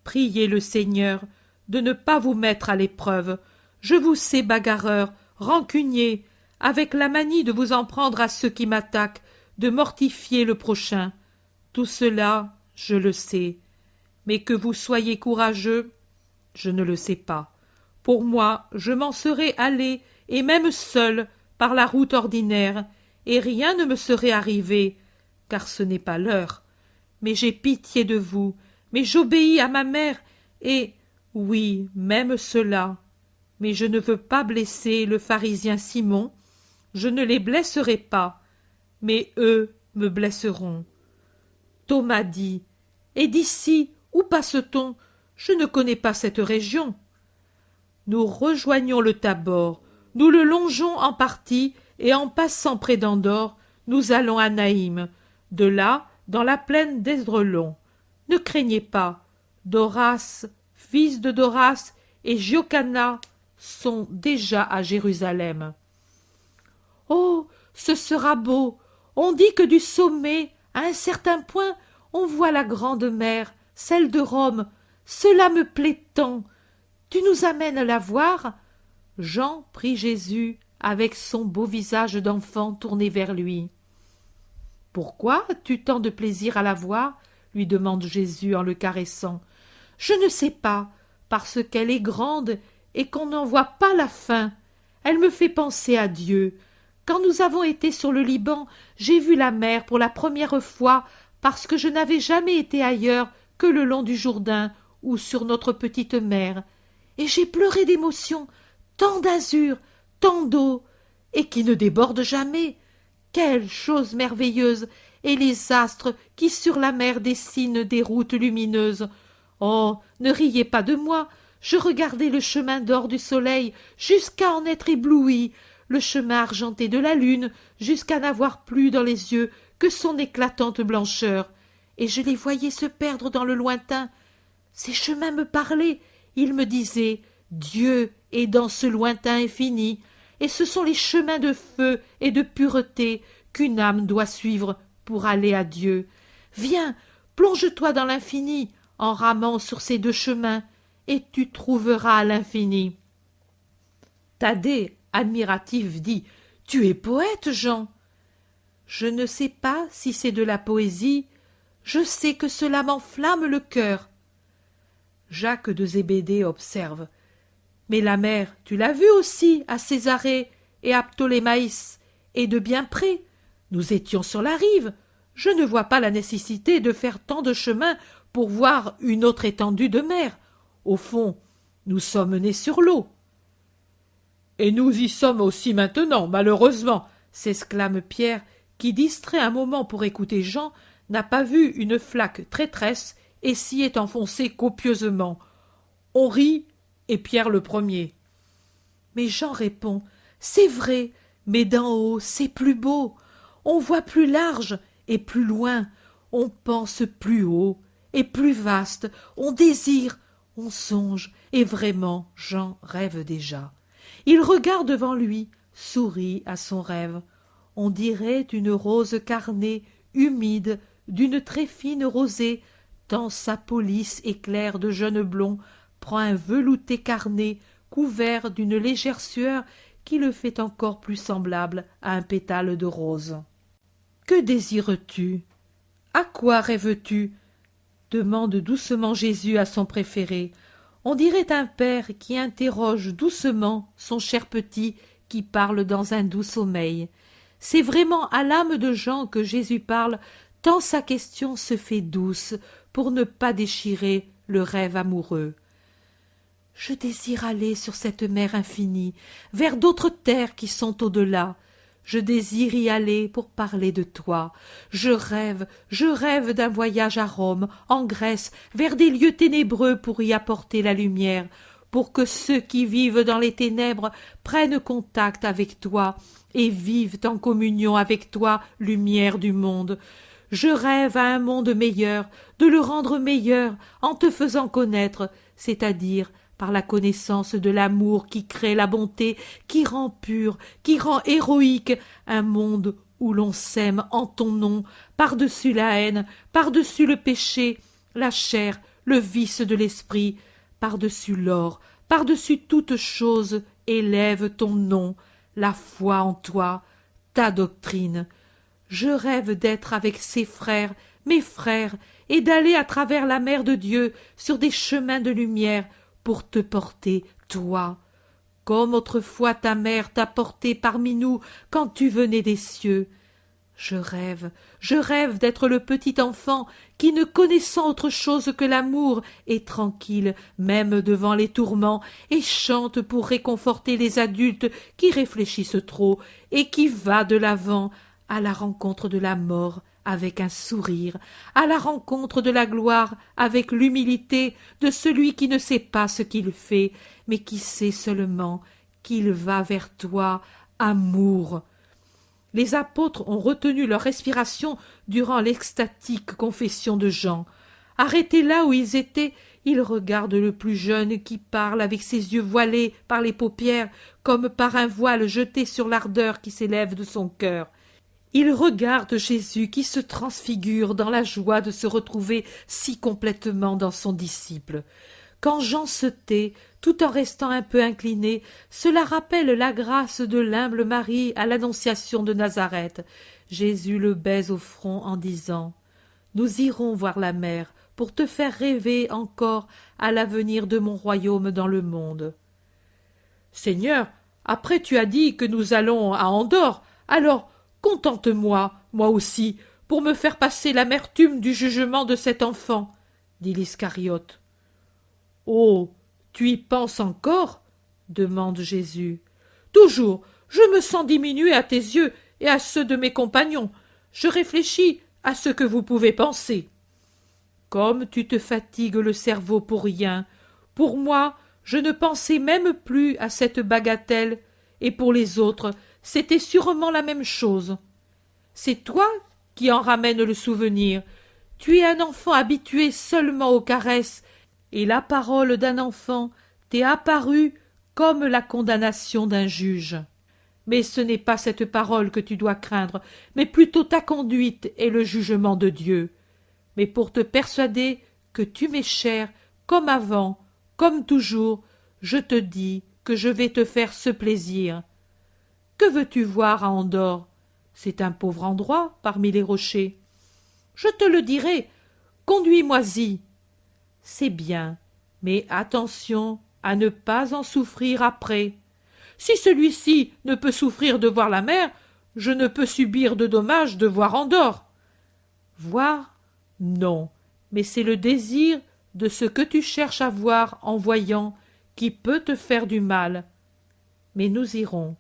Priez le Seigneur de ne pas vous mettre à l'épreuve. Je vous sais bagarreur, rancunier, avec la manie de vous en prendre à ceux qui m'attaquent, de mortifier le prochain. Tout cela, je le sais. Mais que vous soyez courageux, je ne le sais pas. Pour moi, je m'en serais allé, et même seul, par la route ordinaire, et rien ne me serait arrivé, car ce n'est pas l'heure. Mais j'ai pitié de vous, mais j'obéis à ma mère, et, oui, même cela. Mais je ne veux pas blesser le pharisien Simon, je ne les blesserai pas, mais eux me blesseront. Thomas dit, et d'ici, où passe-t-on? Je ne connais pas cette région. Nous rejoignons le Tabor, nous le longeons en partie, et en passant près d'Andorre, nous allons à Naïm, de là, dans la plaine d'Esdrelon. Ne craignez pas, Doras, fils de Doras, et Giocana sont déjà à Jérusalem. Oh, ce sera beau! On dit que du sommet, à un certain point, on voit la grande mer, celle de Rome. Cela me plaît tant. Tu nous amènes la voir? Jean prit Jésus avec son beau visage d'enfant tourné vers lui. « Pourquoi as-tu tant de plaisir à la voir ?» lui demande Jésus en le caressant. « Je ne sais pas, parce qu'elle est grande et qu'on n'en voit pas la fin. Elle me fait penser à Dieu. Quand nous avons été sur le Liban, j'ai vu la mer pour la première fois parce que je n'avais jamais été ailleurs que le long du Jourdain ou sur notre petite mer. Et j'ai pleuré d'émotion, tant d'azur, tant d'eau, et qui ne déborde jamais. Quelle chose merveilleuse! Et les astres qui sur la mer dessinent des routes lumineuses. Oh, ne riez pas de moi, je regardais le chemin d'or du soleil jusqu'à en être ébloui, le chemin argenté de la lune jusqu'à n'avoir plus dans les yeux que son éclatante blancheur. Et je les voyais se perdre dans le lointain. Ces chemins me parlaient, ils me disaient « Dieu est dans ce lointain infini ». Et ce sont les chemins de feu et de pureté qu'une âme doit suivre pour aller à Dieu. Viens, plonge-toi dans l'infini en ramant sur ces deux chemins, et tu trouveras l'infini. Thaddée, admiratif, dit « Tu es poète, Jean !» Je ne sais pas si c'est de la poésie, je sais que cela m'enflamme le cœur. Jacques de Zébédée observe. Mais la mer, tu l'as vue aussi à Césarée et à Ptolémaïs, et de bien près. Nous étions sur la rive. Je ne vois pas la nécessité de faire tant de chemin pour voir une autre étendue de mer. Au fond, nous sommes nés sur l'eau. Et nous y sommes aussi maintenant, malheureusement, s'exclame Pierre, qui, distrait un moment pour écouter Jean, n'a pas vu une flaque traîtresse et s'y est enfoncé copieusement. On rit, et Pierre le premier. Mais Jean répond, c'est vrai, mais d'en haut c'est plus beau, on voit plus large et plus loin, on pense plus haut et plus vaste, on désire, on songe, et vraiment Jean rêve déjà. Il regarde devant lui, sourit à son rêve. On dirait une rose carnée, humide, d'une très fine rosée, tant sa police éclair de jeunes blonds prend un velouté carné couvert d'une légère sueur qui le fait encore plus semblable à un pétale de rose. Que désires-tu? À quoi rêves-tu? Demande doucement Jésus à son préféré. On dirait un père qui interroge doucement son cher petit qui parle dans un doux sommeil. C'est vraiment à l'âme de Jean que Jésus parle, tant sa question se fait douce pour ne pas déchirer le rêve amoureux. Je désire aller sur cette mer infinie, vers d'autres terres qui sont au-delà. Je désire y aller pour parler de toi. Je rêve d'un voyage à Rome, en Grèce, vers des lieux ténébreux pour y apporter la lumière, pour que ceux qui vivent dans les ténèbres prennent contact avec toi et vivent en communion avec toi, lumière du monde. Je rêve à un monde meilleur, de le rendre meilleur en te faisant connaître, c'est-à-dire par la connaissance de l'amour qui crée la bonté, qui rend pur, qui rend héroïque un monde où l'on s'aime en ton nom, par-dessus la haine, par-dessus le péché, la chair, le vice de l'esprit, par-dessus l'or, par-dessus toute chose, élève ton nom, la foi en toi, ta doctrine. Je rêve d'être avec ces frères, mes frères, et d'aller à travers la mer de Dieu sur des chemins de lumière pour te porter, toi, comme autrefois ta mère t'a porté parmi nous quand tu venais des cieux. Je rêve d'être le petit enfant qui, ne connaissant autre chose que l'amour, est tranquille, même devant les tourments, et chante pour réconforter les adultes qui réfléchissent trop, et qui va de l'avant à la rencontre de la mort avec un sourire, à la rencontre de la gloire avec l'humilité de celui qui ne sait pas ce qu'il fait, mais qui sait seulement qu'il va vers toi, amour. Les apôtres ont retenu leur respiration durant l'extatique confession de Jean. Arrêtés là où ils étaient, ils regardent le plus jeune qui parle avec ses yeux voilés par les paupières, comme par un voile jeté sur l'ardeur qui s'élève de son cœur. Ils regardent Jésus qui se transfigure dans la joie de se retrouver si complètement dans son disciple. Quand Jean se tait, tout en restant un peu incliné, cela rappelle la grâce de l'humble Marie à l'Annonciation de Nazareth. Jésus le baise au front en disant « Nous irons voir la mer pour te faire rêver encore à l'avenir de mon royaume dans le monde. »« Seigneur, après tu as dit que nous allons à Andorre, alors contente-moi, moi aussi, pour me faire passer l'amertume du jugement de cet enfant, dit l'Iscariote. Oh, tu y penses encore? Demande Jésus. Toujours, je me sens diminué à tes yeux et à ceux de mes compagnons. Je réfléchis à ce que vous pouvez penser. Comme tu te fatigues le cerveau pour rien, pour moi, je ne pensais même plus à cette bagatelle, et pour les autres, c'était sûrement la même chose. C'est toi qui en ramènes le souvenir. Tu es un enfant habitué seulement aux caresses, et la parole d'un enfant t'est apparue comme la condamnation d'un juge. Mais ce n'est pas cette parole que tu dois craindre, mais plutôt ta conduite et le jugement de Dieu. Mais pour te persuader que tu m'es cher, comme avant, comme toujours, je te dis que je vais te faire ce plaisir. Que veux-tu voir à Andorre? C'est un pauvre endroit parmi les rochers. Je te le dirai. Conduis-moi-y. C'est bien, mais attention à ne pas en souffrir après. Si celui-ci ne peut souffrir de voir la mer, je ne peux subir de dommages de voir Andorre. Voir? Non, mais c'est le désir de ce que tu cherches à voir en voyant qui peut te faire du mal. Mais nous irons.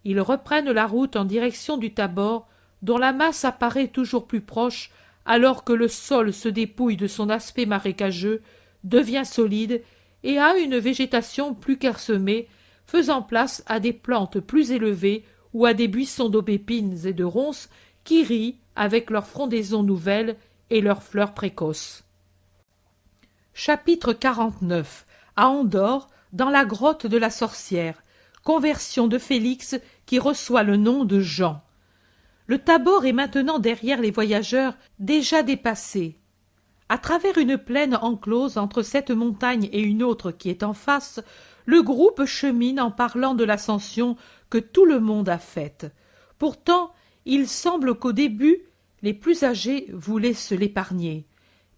Ils reprennent la route en direction du Tabor, dont la masse apparaît toujours plus proche, alors que le sol se dépouille de son aspect marécageux, devient solide et a une végétation plus clairsemée, faisant place à des plantes plus élevées ou à des buissons d'aubépines et de ronces qui rient avec leurs frondaisons nouvelles et leurs fleurs précoces. Chapitre 49. À Andorre, dans la grotte de la sorcière. Conversion de Félix qui reçoit le nom de Jean. Le Tabor est maintenant derrière les voyageurs, déjà dépassé. À travers une plaine enclose entre cette montagne et une autre qui est en face, le groupe chemine en parlant de l'ascension que tout le monde a faite. Pourtant, il semble qu'au début, les plus âgés voulaient se l'épargner.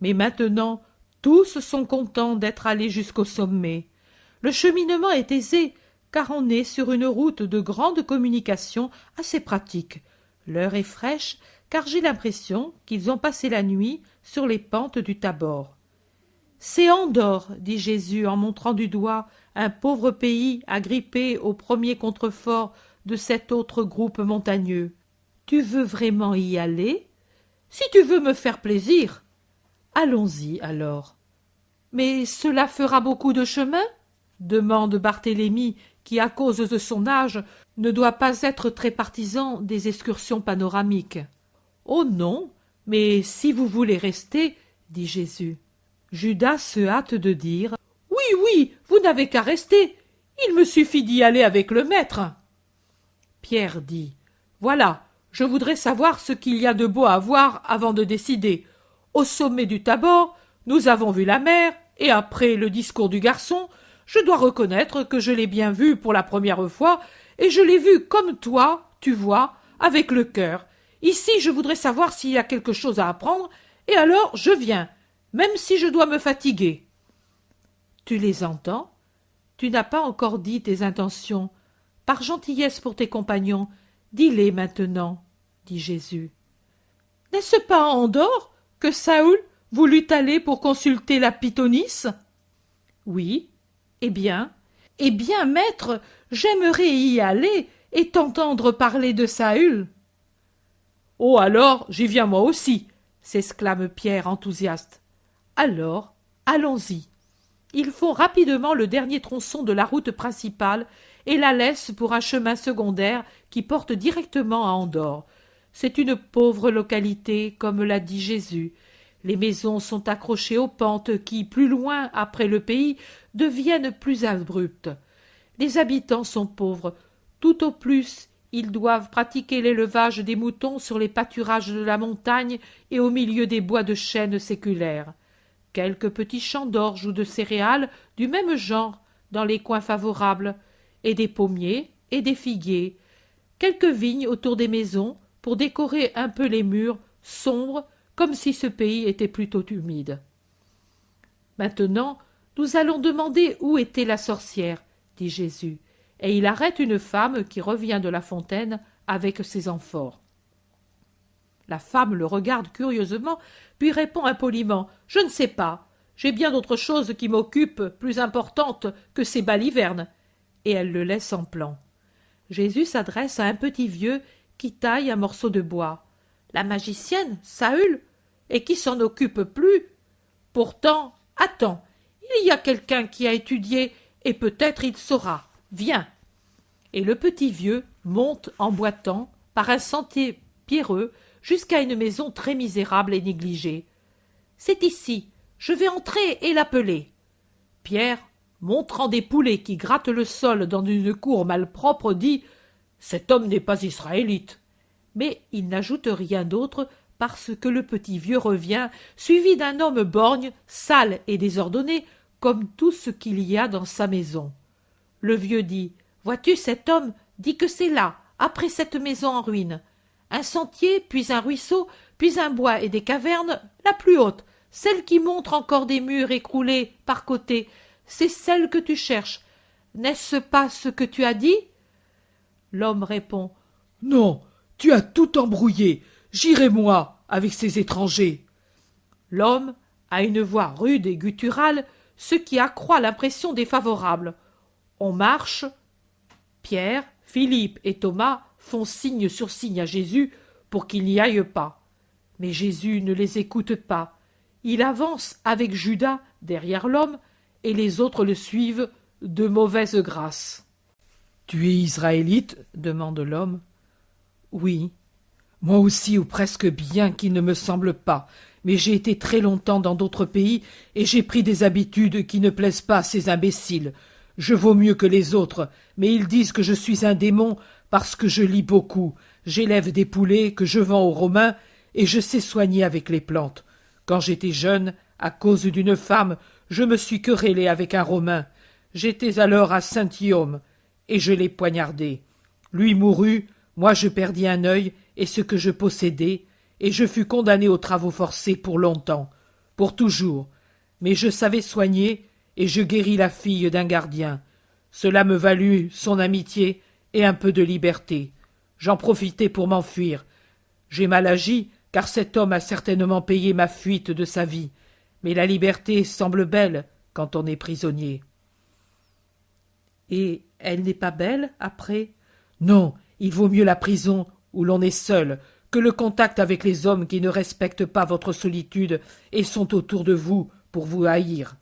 Mais maintenant, tous sont contents d'être allés jusqu'au sommet. Le cheminement est aisé, car on est sur une route de grande communication assez pratique. L'heure est fraîche, car j'ai l'impression qu'ils ont passé la nuit sur les pentes du Tabor. « C'est Andorre, dit Jésus en montrant du doigt un pauvre pays agrippé au premier contrefort de cet autre groupe montagneux. Tu veux vraiment y aller? Si tu veux me faire plaisir. Allons-y alors. Mais cela fera beaucoup de chemin? Demande Barthélemy, qui, à cause de son âge, ne doit pas être très partisan des excursions panoramiques. Oh non, mais si vous voulez rester, dit Jésus. Judas se hâte de dire « Oui, oui, vous n'avez qu'à rester. Il me suffit d'y aller avec le maître. » Pierre dit « Voilà, je voudrais savoir ce qu'il y a de beau à voir avant de décider. Au sommet du Tabor, nous avons vu la mer, et après le discours du garçon, je dois reconnaître que je l'ai bien vu pour la première fois, et je l'ai vu comme toi, tu vois, avec le cœur. Ici, je voudrais savoir s'il y a quelque chose à apprendre, et alors je viens, même si je dois me fatiguer. » Tu les entends? Tu n'as pas encore dit tes intentions. Par gentillesse pour tes compagnons, dis-les maintenant, dit Jésus. N'est-ce pas à Andorre que Saül voulut aller pour consulter la pythonisse? Oui. Eh bien, maître, j'aimerais y aller et t'entendre parler de Saül. Oh alors, j'y viens moi aussi, s'exclame Pierre enthousiaste. Alors, allons-y. Ils font rapidement le dernier tronçon de la route principale et la laissent pour un chemin secondaire qui porte directement à Andorre. C'est une pauvre localité, comme l'a dit Jésus. Les maisons sont accrochées aux pentes qui, plus loin après le pays, deviennent plus abruptes. Les habitants sont pauvres. Tout au plus, ils doivent pratiquer l'élevage des moutons sur les pâturages de la montagne et au milieu des bois de chênes séculaires. Quelques petits champs d'orge ou de céréales du même genre dans les coins favorables, et des pommiers et des figuiers. Quelques vignes autour des maisons pour décorer un peu les murs sombres, comme si ce pays était plutôt humide. Maintenant, nous allons demander où était la sorcière, dit Jésus, et il arrête une femme qui revient de la fontaine avec ses amphores. La femme le regarde curieusement, puis répond impoliment « Je ne sais pas. J'ai bien d'autres choses qui m'occupent, plus importantes que ces balivernes. » Et elle le laisse en plan. Jésus s'adresse à un petit vieux qui taille un morceau de bois. « La magicienne, Saül, et qui s'en occupe plus. Pourtant, attends, il y a quelqu'un qui a étudié, et peut-être il saura. Viens. » Et le petit vieux monte en boitant par un sentier pierreux jusqu'à une maison très misérable et négligée. « C'est ici, je vais entrer et l'appeler. » Pierre, montrant des poulets qui grattent le sol dans une cour malpropre, dit « Cet homme n'est pas israélite. » Mais il n'ajoute rien d'autre parce que le petit vieux revient, suivi d'un homme borgne, sale et désordonné, comme tout ce qu'il y a dans sa maison. Le vieux dit « Vois-tu, cet homme dit que c'est là, après cette maison en ruine. Un sentier, puis un ruisseau, puis un bois et des cavernes, la plus haute, celle qui montre encore des murs écroulés par côté, c'est celle que tu cherches. N'est-ce pas ce que tu as dit? » L'homme répond « Non, tu as tout embrouillé. J'irai moi avec ces étrangers. » L'homme a une voix rude et gutturale, ce qui accroît l'impression défavorable. On marche. Pierre, Philippe et Thomas font signe sur signe à Jésus pour qu'il n'y aille pas. Mais Jésus ne les écoute pas. Il avance avec Judas derrière l'homme, et les autres le suivent de mauvaise grâce. « Tu es israélite ?» demande l'homme. « Oui, moi aussi, ou presque, bien qu'il ne me semble pas, mais j'ai été très longtemps dans d'autres pays, et j'ai pris des habitudes qui ne plaisent pas à ces imbéciles. Je vaux mieux que les autres, mais ils disent que je suis un démon parce que je lis beaucoup, j'élève des poulets que je vends aux Romains, et je sais soigner avec les plantes. Quand j'étais jeune, à cause d'une femme, je me suis querellé avec un Romain. J'étais alors à Saint-Guillaume, et je l'ai poignardé. Lui mourut, moi je perdis un œil et ce que je possédais, et je fus condamné aux travaux forcés pour longtemps, pour toujours. Mais je savais soigner, et je guéris la fille d'un gardien. Cela me valut son amitié et un peu de liberté. J'en profitai pour m'enfuir. J'ai mal agi, car cet homme a certainement payé ma fuite de sa vie. Mais la liberté semble belle quand on est prisonnier. Et elle n'est pas belle, après? Non, il vaut mieux la prison, où l'on est seul, que le contact avec les hommes qui ne respectent pas votre solitude et sont autour de vous pour vous haïr.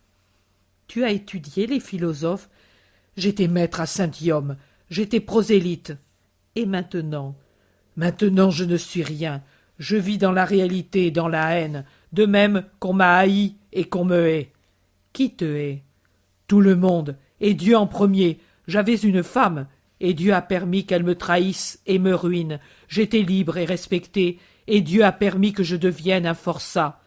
Tu as étudié les philosophes? J'étais maître à Saint-Guillaume, j'étais prosélyte. Et maintenant? Maintenant je ne suis rien. Je vis dans la réalité et dans la haine, de même qu'on m'a haï et qu'on me hait. Qui te hait? Tout le monde, et Dieu en premier. J'avais une femme, et Dieu a permis qu'elle me trahisse et me ruine. J'étais libre et respecté, et Dieu a permis que je devienne un forçat.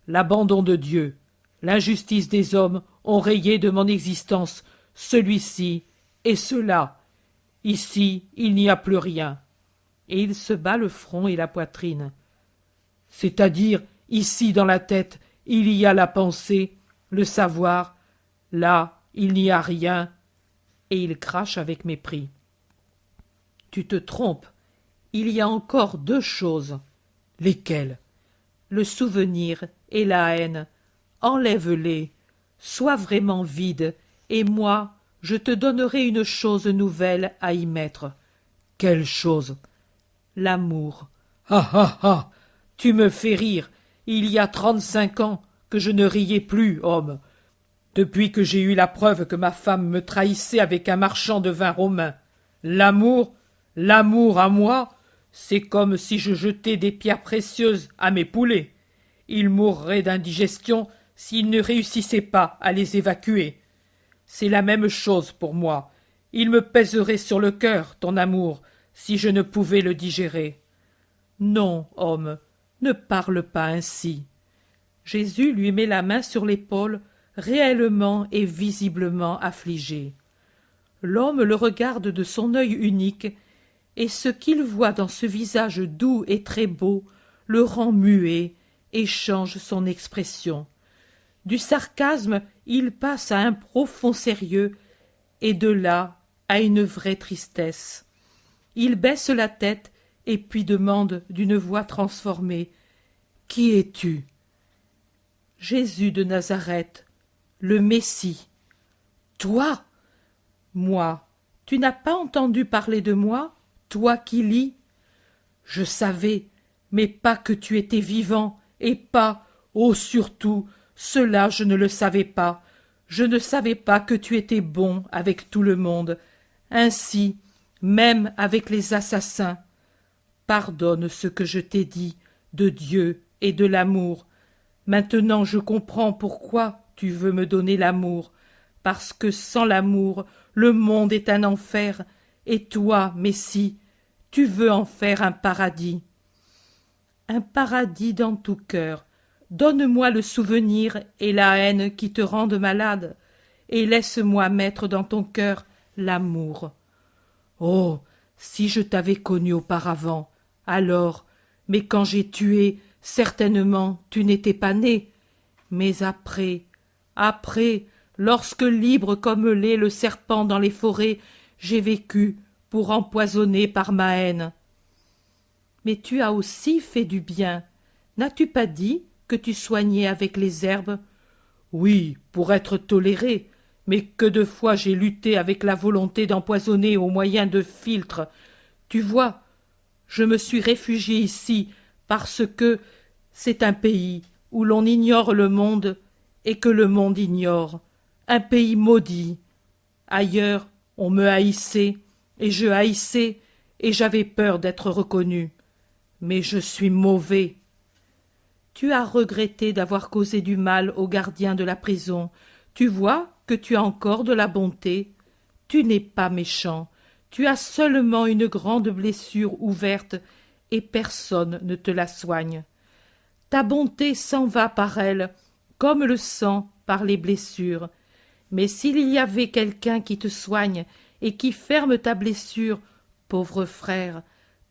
L'abandon de Dieu, l'injustice des hommes ont rayé de mon existence celui-ci et cela. Ici, il n'y a plus rien. Et il se bat le front et la poitrine. C'est-à-dire, ici dans la tête, il y a la pensée, le savoir. Là, il n'y a rien. Et il crache avec mépris. Tu te trompes. Il y a encore deux choses. Lesquelles? Le souvenir et la haine. Enlève-les. Sois vraiment vide, et moi, je te donnerai une chose nouvelle à y mettre. Quelle chose? L'amour. Ah ah ah! Tu me fais rire. Il y a 35 ans que je ne riais plus, homme. Depuis que j'ai eu la preuve que ma femme me trahissait avec un marchand de vin romain. L'amour, l'amour à moi, c'est comme si je jetais des pierres précieuses à mes poulets. Ils mourraient d'indigestion s'ils ne réussissaient pas à les évacuer. C'est la même chose pour moi. Il me pèserait sur le cœur, ton amour, si je ne pouvais le digérer. Non, homme, ne parle pas ainsi. Jésus lui met la main sur l'épaule, réellement et visiblement affligé. L'homme le regarde de son œil unique, et ce qu'il voit dans ce visage doux et très beau le rend muet et change son expression. Du sarcasme, il passe à un profond sérieux, et de là à une vraie tristesse. Il baisse la tête et puis demande d'une voix transformée: « Qui es-tu » ? Jésus de Nazareth, le Messie. Toi? Moi? Tu n'as pas entendu parler de moi, toi qui lis? Je savais, mais pas que tu étais vivant, et pas, oh surtout, cela je ne le savais pas. Je ne savais pas que tu étais bon avec tout le monde, ainsi, même avec les assassins. Pardonne ce que je t'ai dit, de Dieu et de l'amour. Maintenant je comprends pourquoi tu veux me donner l'amour, parce que sans l'amour, le monde est un enfer, et toi, Messie, tu veux en faire un paradis. Un paradis dans tout cœur. Donne-moi le souvenir et la haine qui te rendent malade, et laisse-moi mettre dans ton cœur l'amour. Oh, si je t'avais connu auparavant, alors, mais quand j'ai tué, certainement tu n'étais pas né. Mais après, lorsque libre comme l'est le serpent dans les forêts, j'ai vécu pour empoisonner par ma haine. Mais tu as aussi fait du bien. N'as-tu pas dit que tu soignais avec les herbes? Oui, pour être toléré, mais que de fois j'ai lutté avec la volonté d'empoisonner au moyen de filtres. Tu vois, je me suis réfugié ici parce que c'est un pays où l'on ignore le monde et que le monde ignore, un pays maudit. Ailleurs, on me haïssait, et je haïssais, et j'avais peur d'être reconnu. Mais je suis mauvais. Tu as regretté d'avoir causé du mal aux gardiens de la prison. Tu vois que tu as encore de la bonté. Tu n'es pas méchant. Tu as seulement une grande blessure ouverte, et personne ne te la soigne. Ta bonté s'en va par elle, comme le sang par les blessures. Mais s'il y avait quelqu'un qui te soigne et qui ferme ta blessure, pauvre frère,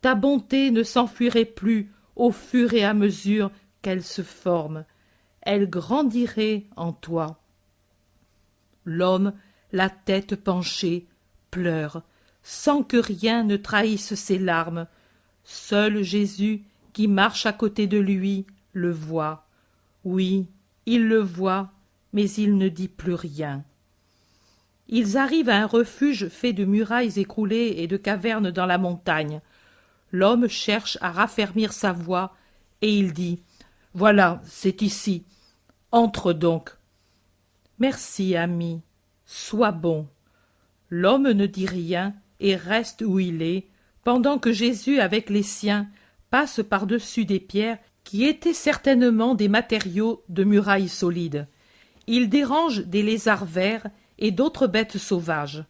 ta bonté ne s'enfuirait plus au fur et à mesure qu'elle se forme. Elle grandirait en toi. L'homme, la tête penchée, pleure, sans que rien ne trahisse ses larmes. Seul Jésus, qui marche à côté de lui, le voit. Oui, il le voit, mais il ne dit plus rien. Ils arrivent à un refuge fait de murailles écroulées et de cavernes dans la montagne. L'homme cherche à raffermir sa voix, et il dit: « Voilà, c'est ici. Entre donc. » « Merci, ami. Sois bon. » L'homme ne dit rien et reste où il est, pendant que Jésus, avec les siens, passe par-dessus des pierres qui étaient certainement des matériaux de murailles solides. Ils dérangent des lézards verts et d'autres bêtes sauvages.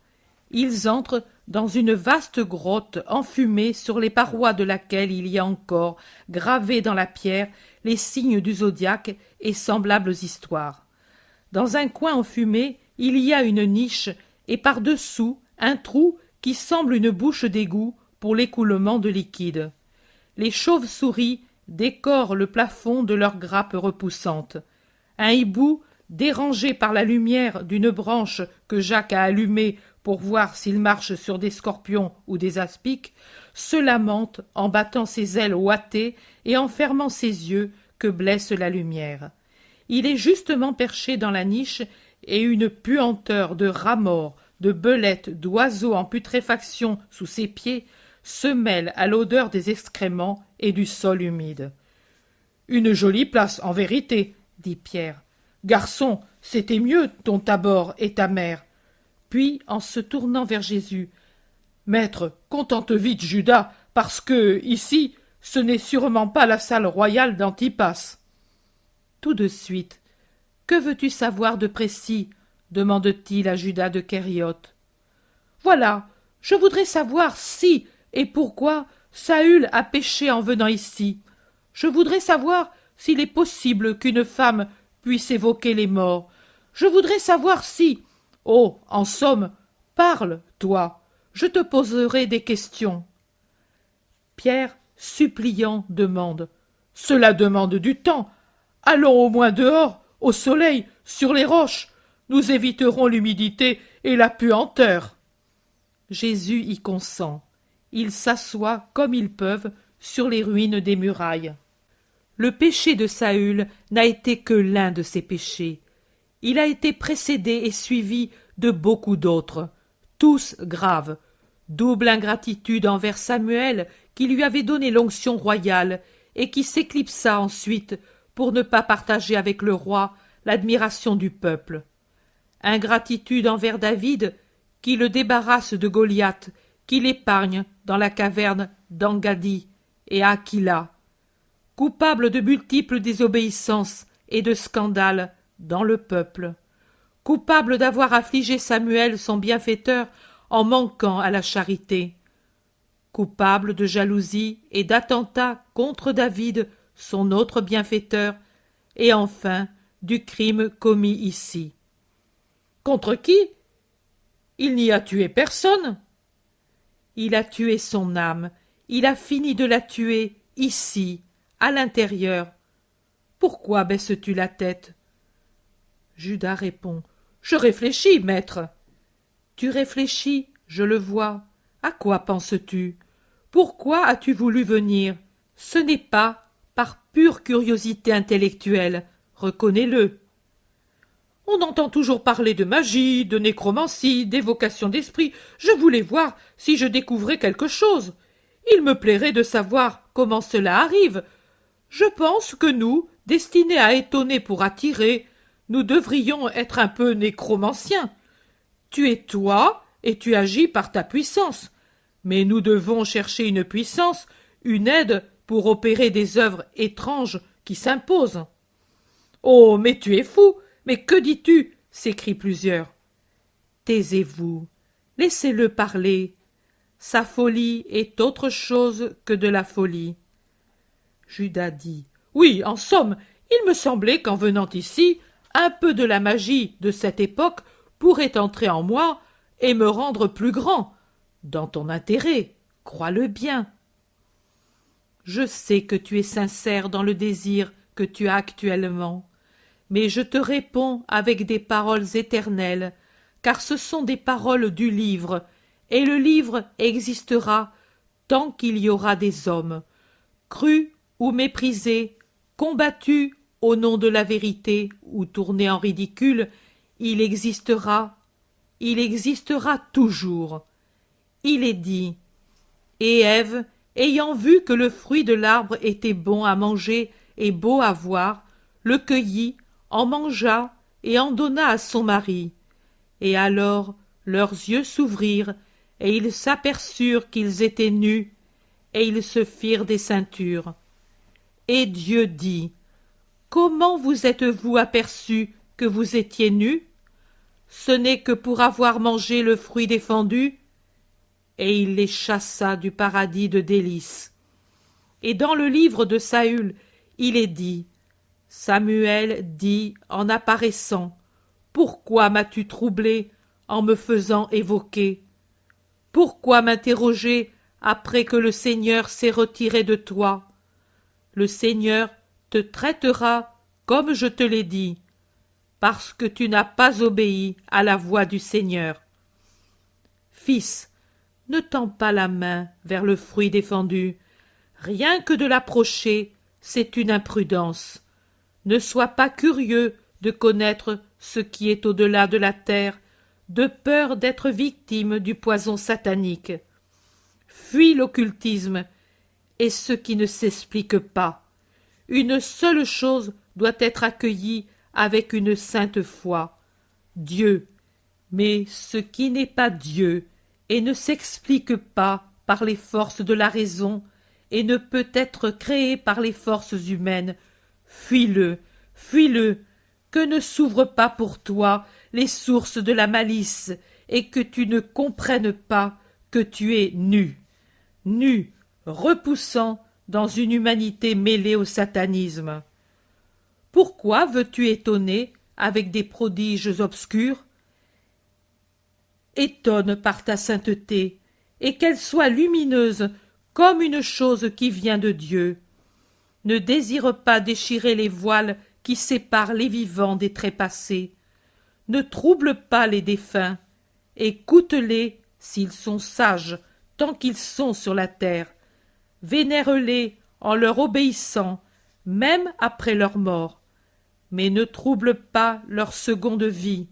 Ils entrent dans une vaste grotte enfumée sur les parois de laquelle il y a encore, gravés dans la pierre, les signes du zodiaque et semblables histoires. Dans un coin enfumé, il y a une niche et par-dessous un trou qui semble une bouche d'égout pour l'écoulement de liquide. Les chauves-souris décorent le plafond de leurs grappes repoussantes. Un hibou, dérangé par la lumière d'une branche que Jacques a allumée pour voir s'il marche sur des scorpions ou des aspics, se lamente en battant ses ailes ouatées et en fermant ses yeux que blesse la lumière. Il est justement perché dans la niche et une puanteur de rats morts, de belettes, d'oiseaux en putréfaction sous ses pieds se mêle à l'odeur des excréments et du sol humide. « Une jolie place, en vérité, » dit Pierre. « Garçon, c'était mieux ton Tabor et ta mère. » Puis, en se tournant vers Jésus, « Maître, contente vite Judas, parce que, ici, ce n'est sûrement pas la salle royale d'Antipas. » Tout de suite, « Que veux-tu savoir de précis ?» demande-t-il à Judas de Kériote. « Voilà, je voudrais savoir si et pourquoi Saül a péché en venant ici. Je voudrais savoir s'il est possible qu'une femme puisse évoquer les morts. Je voudrais savoir si... Oh, en somme, parle, toi, je te poserai des questions. » Pierre, suppliant, demande. « Cela demande du temps. Allons au moins dehors, au soleil, sur les roches. Nous éviterons l'humidité et la puanteur. » Jésus y consent. Ils s'assoient comme ils peuvent sur les ruines des murailles. Le péché de Saül n'a été que l'un de ses péchés. Il a été précédé et suivi de beaucoup d'autres, tous graves. Double ingratitude envers Samuel, qui lui avait donné l'onction royale et qui s'éclipsa ensuite pour ne pas partager avec le roi l'admiration du peuple. Ingratitude envers David, qui le débarrasse de Goliath, qui l'épargne dans la caverne d'Engadi et à Aquila. Coupable de multiples désobéissances et de scandales dans le peuple. Coupable d'avoir affligé Samuel son bienfaiteur en manquant à la charité. Coupable de jalousie et d'attentat contre David, son autre bienfaiteur, et enfin du crime commis ici. Contre qui? Il n'y a tué personne. Il a tué son âme, il a fini de la tuer, ici, à l'intérieur. Pourquoi baisses-tu la tête? Judas répond. Je réfléchis, maître. Tu réfléchis, je le vois. À quoi penses-tu? Pourquoi as-tu voulu venir? Ce n'est pas par pure curiosité intellectuelle, reconnais-le. On entend toujours parler de magie, de nécromancie, d'évocation d'esprit. Je voulais voir si je découvrais quelque chose. Il me plairait de savoir comment cela arrive. Je pense que nous, destinés à étonner pour attirer, nous devrions être un peu nécromanciens. Tu es toi, et tu agis par ta puissance. Mais nous devons chercher une puissance, une aide pour opérer des œuvres étranges qui s'imposent. Oh, mais tu es fou! Mais que dis-tu? S'écrient plusieurs. Taisez-vous, laissez-le parler. Sa folie est autre chose que de la folie. Judas dit. Oui, en somme, il me semblait qu'en venant ici, un peu de la magie de cette époque pourrait entrer en moi et me rendre plus grand, dans ton intérêt, crois-le bien. Je sais que tu es sincère dans le désir que tu as actuellement, mais je te réponds avec des paroles éternelles, car ce sont des paroles du livre, et le livre existera tant qu'il y aura des hommes, crus ou méprisés, combattus au nom de la vérité ou tournés en ridicule, il existera toujours. Il est dit, et Ève, ayant vu que le fruit de l'arbre était bon à manger et beau à voir, le cueillit, en mangea et en donna à son mari. Et alors leurs yeux s'ouvrirent, et ils s'aperçurent qu'ils étaient nus, et ils se firent des ceintures. Et Dieu dit, « Comment vous êtes-vous aperçus que vous étiez nus? Ce n'est que pour avoir mangé le fruit défendu. » Et il les chassa du paradis de délices. Et dans le livre de Saül, il est dit, « Samuel dit en apparaissant, « Pourquoi m'as-tu troublé en me faisant évoquer? Pourquoi m'interroger après que le Seigneur s'est retiré de toi? Le Seigneur te traitera comme je te l'ai dit, parce que tu n'as pas obéi à la voix du Seigneur. Fils, ne tends pas la main vers le fruit défendu. Rien que de l'approcher, c'est une imprudence. Ne sois pas curieux de connaître ce qui est au-delà de la terre, de peur d'être victime du poison satanique. Fuis l'occultisme et ce qui ne s'explique pas. Une seule chose doit être accueillie avec une sainte foi, Dieu. Mais ce qui n'est pas Dieu et ne s'explique pas par les forces de la raison et ne peut être créé par les forces humaines, fuis-le, fuis-le, que ne s'ouvrent pas pour toi les sources de la malice et que tu ne comprennes pas que tu es nu, nu, repoussant dans une humanité mêlée au satanisme. Pourquoi veux-tu étonner avec des prodiges obscurs? Étonne par ta sainteté, et qu'elle soit lumineuse comme une chose qui vient de Dieu. Ne désire pas déchirer les voiles qui séparent les vivants des trépassés. Ne trouble pas les défunts. Écoute-les s'ils sont sages tant qu'ils sont sur la terre. Vénère-les en leur obéissant, même après leur mort. Mais ne trouble pas leur seconde vie.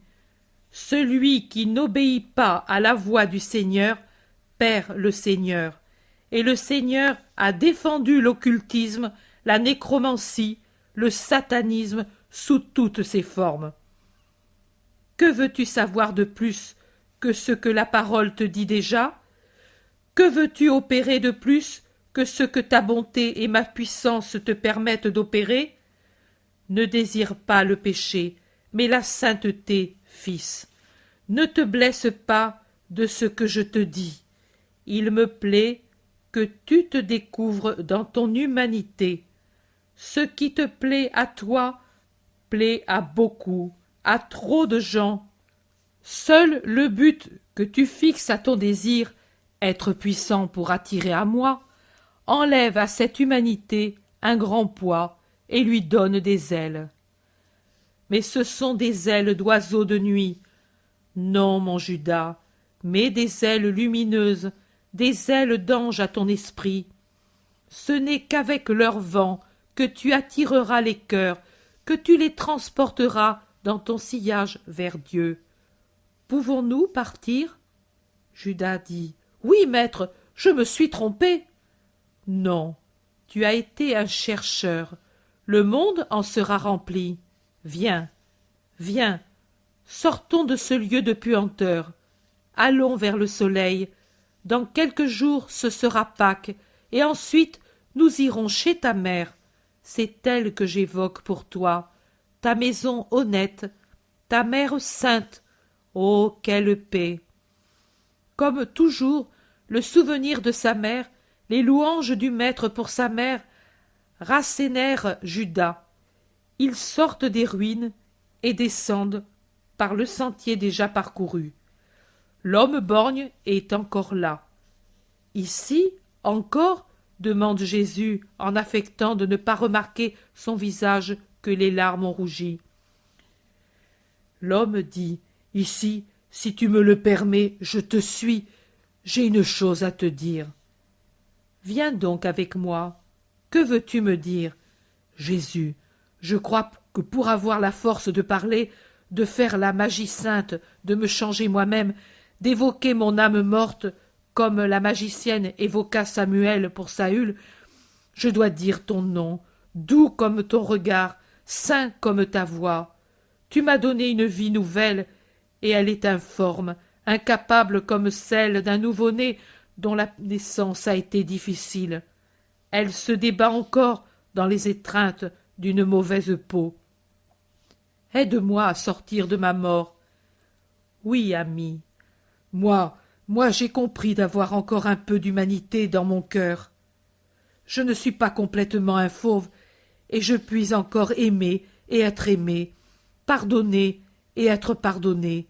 Celui qui n'obéit pas à la voix du Seigneur perd le Seigneur. Et le Seigneur a défendu l'occultisme, la nécromancie, le satanisme sous toutes ses formes. Que veux-tu savoir de plus que ce que la parole te dit déjà? Que veux-tu opérer de plus que ce que ta bonté et ma puissance te permettent d'opérer? Ne désire pas le péché, mais la sainteté, fils. Ne te blesse pas de ce que je te dis. Il me plaît que tu te découvres dans ton humanité. Ce qui te plaît à toi plaît à beaucoup, à trop de gens. Seul le but que tu fixes à ton désir, être puissant pour attirer à moi, enlève à cette humanité un grand poids et lui donne des ailes. Mais ce sont des ailes d'oiseau de nuit. Non, mon Judas, mais des ailes lumineuses, des ailes d'ange à ton esprit. Ce n'est qu'avec leur vent que tu attireras les cœurs, que tu les transporteras dans ton sillage vers Dieu. Pouvons-nous partir? Judas dit, « Oui, maître, je me suis trompé. » Non, tu as été un chercheur. Le monde en sera rempli. Viens, viens, sortons de ce lieu de puanteur. Allons vers le soleil. Dans quelques jours ce sera Pâques, et ensuite nous irons chez ta mère. C'est elle que j'évoque pour toi, ta maison honnête, ta mère sainte. Oh, quelle paix! Comme toujours, le souvenir de sa mère, les louanges du maître pour sa mère, rassénèrent Judas. Ils sortent des ruines et descendent par le sentier déjà parcouru. L'homme borgne est encore là. Ici, encore, demande Jésus en affectant de ne pas remarquer son visage que les larmes ont rougi. L'homme dit, « Ici, si tu me le permets, je te suis. J'ai une chose à te dire. » Viens donc avec moi. Que veux-tu me dire? Jésus, je crois que pour avoir la force de parler, de faire la magie sainte, de me changer moi-même, d'évoquer mon âme morte, comme la magicienne évoqua Samuel pour Saül, je dois dire ton nom, doux comme ton regard, saint comme ta voix. Tu m'as donné une vie nouvelle, et elle est informe, incapable comme celle d'un nouveau-né dont la naissance a été difficile. Elle se débat encore dans les étreintes d'une mauvaise peau. Aide-moi à sortir de ma mort. Oui, ami, moi j'ai compris d'avoir encore un peu d'humanité dans mon cœur. Je ne suis pas complètement un fauve, et je puis encore aimer et être aimé, pardonner et être pardonné.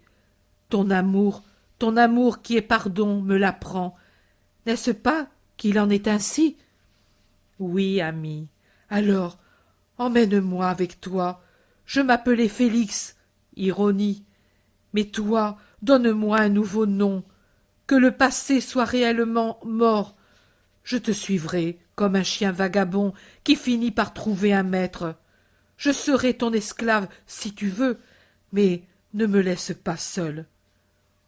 Ton amour qui est pardon me l'apprend. N'est-ce pas qu'il en est ainsi? Oui, ami. Alors, emmène-moi avec toi. Je m'appelais Félix, ironie. Mais toi, donne-moi un nouveau nom. Que le passé soit réellement mort. Je te suivrai comme un chien vagabond qui finit par trouver un maître. Je serai ton esclave si tu veux, mais ne me laisse pas seul.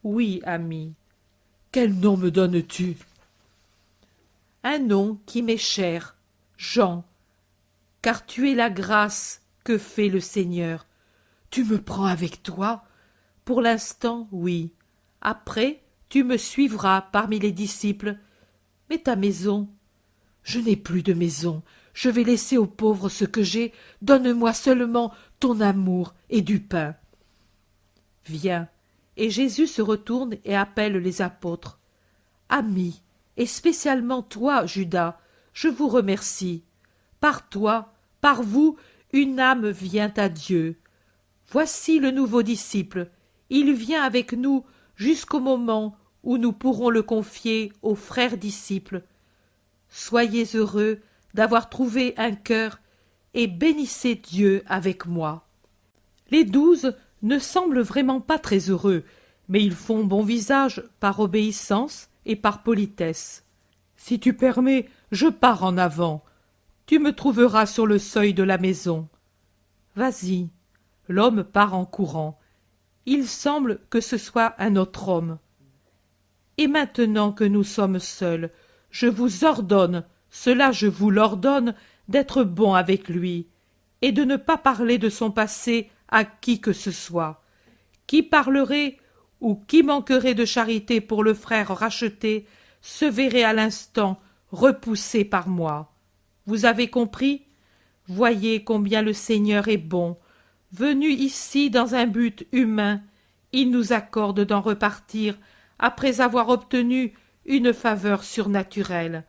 Oui, ami. Quel nom me donnes-tu? Un nom qui m'est cher, Jean, car tu es la grâce que fait le Seigneur. Tu me prends avec toi? Pour l'instant, oui. Après, tu me suivras parmi les disciples. Mais ta maison? Je n'ai plus de maison. Je vais laisser aux pauvres ce que j'ai. Donne-moi seulement ton amour et du pain. Viens. Et Jésus se retourne et appelle les apôtres. Amis, et spécialement toi, Judas, je vous remercie. Par toi, par vous, une âme vient à Dieu. Voici le nouveau disciple. Il vient avec nous jusqu'au moment où nous pourrons le confier aux frères disciples. Soyez heureux d'avoir trouvé un cœur et bénissez Dieu avec moi. Les 12 ne semblent vraiment pas très heureux, mais ils font bon visage par obéissance et par politesse. Si tu permets, je pars en avant. Tu me trouveras sur le seuil de la maison. Vas-y. L'homme part en courant. Il semble que ce soit un autre homme. Et maintenant que nous sommes seuls, je vous ordonne, cela je vous l'ordonne, d'être bon avec lui, et de ne pas parler de son passé à qui que ce soit. Qui parlerait ou qui manquerait de charité pour le frère racheté se verrait à l'instant repoussé par moi. Vous avez compris? Voyez combien le Seigneur est bon. Venu ici dans un but humain, il nous accorde d'en repartir après avoir obtenu une faveur surnaturelle.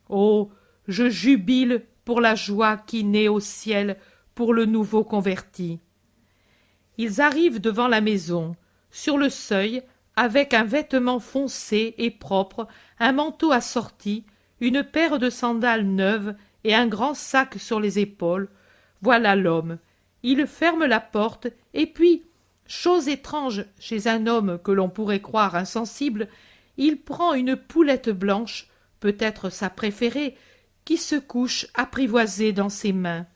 Oh, je jubile pour la joie qui naît au ciel pour le nouveau converti. Ils arrivent devant la maison, sur le seuil, avec un vêtement foncé et propre, un manteau assorti, une paire de sandales neuves et un grand sac sur les épaules. Voilà l'homme. Il ferme la porte, et puis, chose étrange chez un homme que l'on pourrait croire insensible, il prend une poulette blanche, peut-être sa préférée, qui se couche apprivoisée dans ses mains.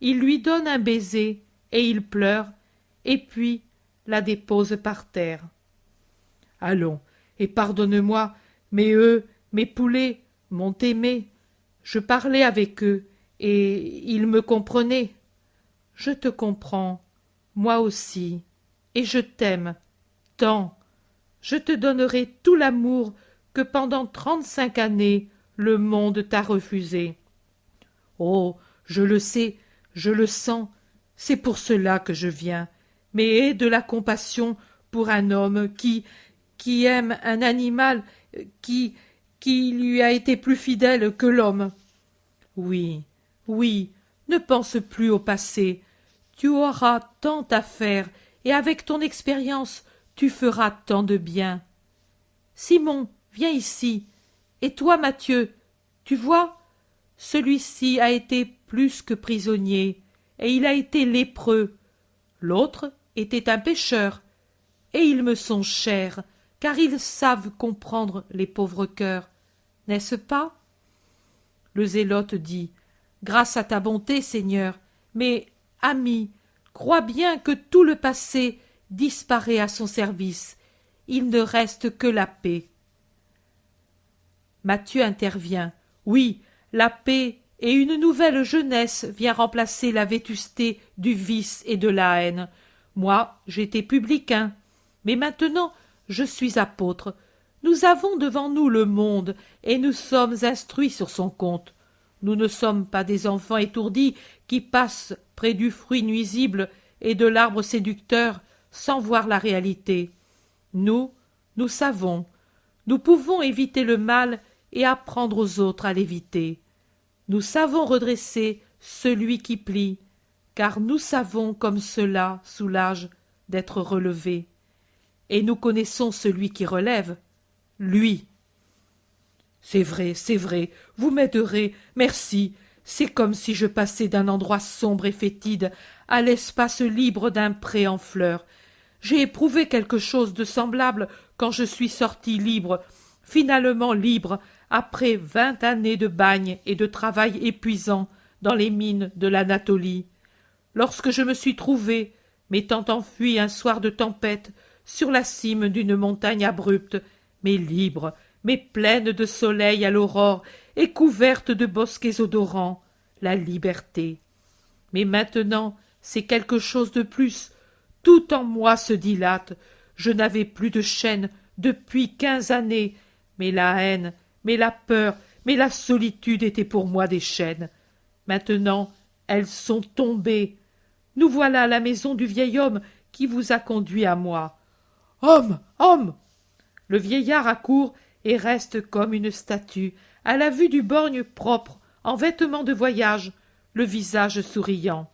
Il lui donne un baiser, et il pleure, et puis la dépose par terre. Allons, et pardonne-moi, mais eux, mes poulets, m'ont aimé. Je parlais avec eux, et ils me comprenaient. Je te comprends, moi aussi, et je t'aime, tant. Je te donnerai tout l'amour que pendant 35 années le monde t'a refusé. Oh, je le sais, je le sens, c'est pour cela que je viens, mais aie de la compassion pour un homme qui aime un animal qui lui a été plus fidèle que l'homme. Oui, oui, ne pense plus au passé. Tu auras tant à faire, et avec ton expérience, tu feras tant de bien. Simon, viens ici. Et toi, Matthieu, tu vois, celui-ci a été plus que prisonnier, et il a été lépreux. L'autre était un pécheur, et ils me sont chers, car ils savent comprendre les pauvres cœurs, n'est-ce pas? Le zélote dit: Grâce à ta bonté, Seigneur, mais, ami, crois bien que tout le passé disparaît à son service. Il ne reste que la paix. Matthieu intervient. Oui, la paix et une nouvelle jeunesse vient remplacer la vétusté du vice et de la haine. Moi, j'étais publicain, mais maintenant je suis apôtre. Nous avons devant nous le monde, et nous sommes instruits sur son compte. Nous ne sommes pas des enfants étourdis qui passent près du fruit nuisible et de l'arbre séducteur sans voir la réalité. Nous savons. Nous pouvons éviter le mal et apprendre aux autres à l'éviter. Nous savons redresser celui qui plie, car nous savons comme cela soulage d'être relevé. Et nous connaissons celui qui relève, lui. C'est vrai, vous m'aiderez, merci. C'est comme si je passais d'un endroit sombre et fétide à l'espace libre d'un pré en fleurs. J'ai éprouvé quelque chose de semblable quand je suis sorti libre, finalement libre, après 20 années de bagne et de travail épuisant dans les mines de l'Anatolie. Lorsque je me suis trouvé, m'étant enfui un soir de tempête, sur la cime d'une montagne abrupte, mais libre, mais pleine de soleil à l'aurore et couverte de bosquets odorants, la liberté. Mais maintenant, c'est quelque chose de plus. Tout en moi se dilate. Je n'avais plus de chaînes depuis 15 années, mais la haine, mais la peur, mais la solitude étaient pour moi des chaînes. Maintenant, elles sont tombées. Nous voilà à la maison du vieil homme qui vous a conduit à moi. Homme, homme! Le vieillard accourt et reste comme une statue, à la vue du borgne propre, en vêtements de voyage, le visage souriant.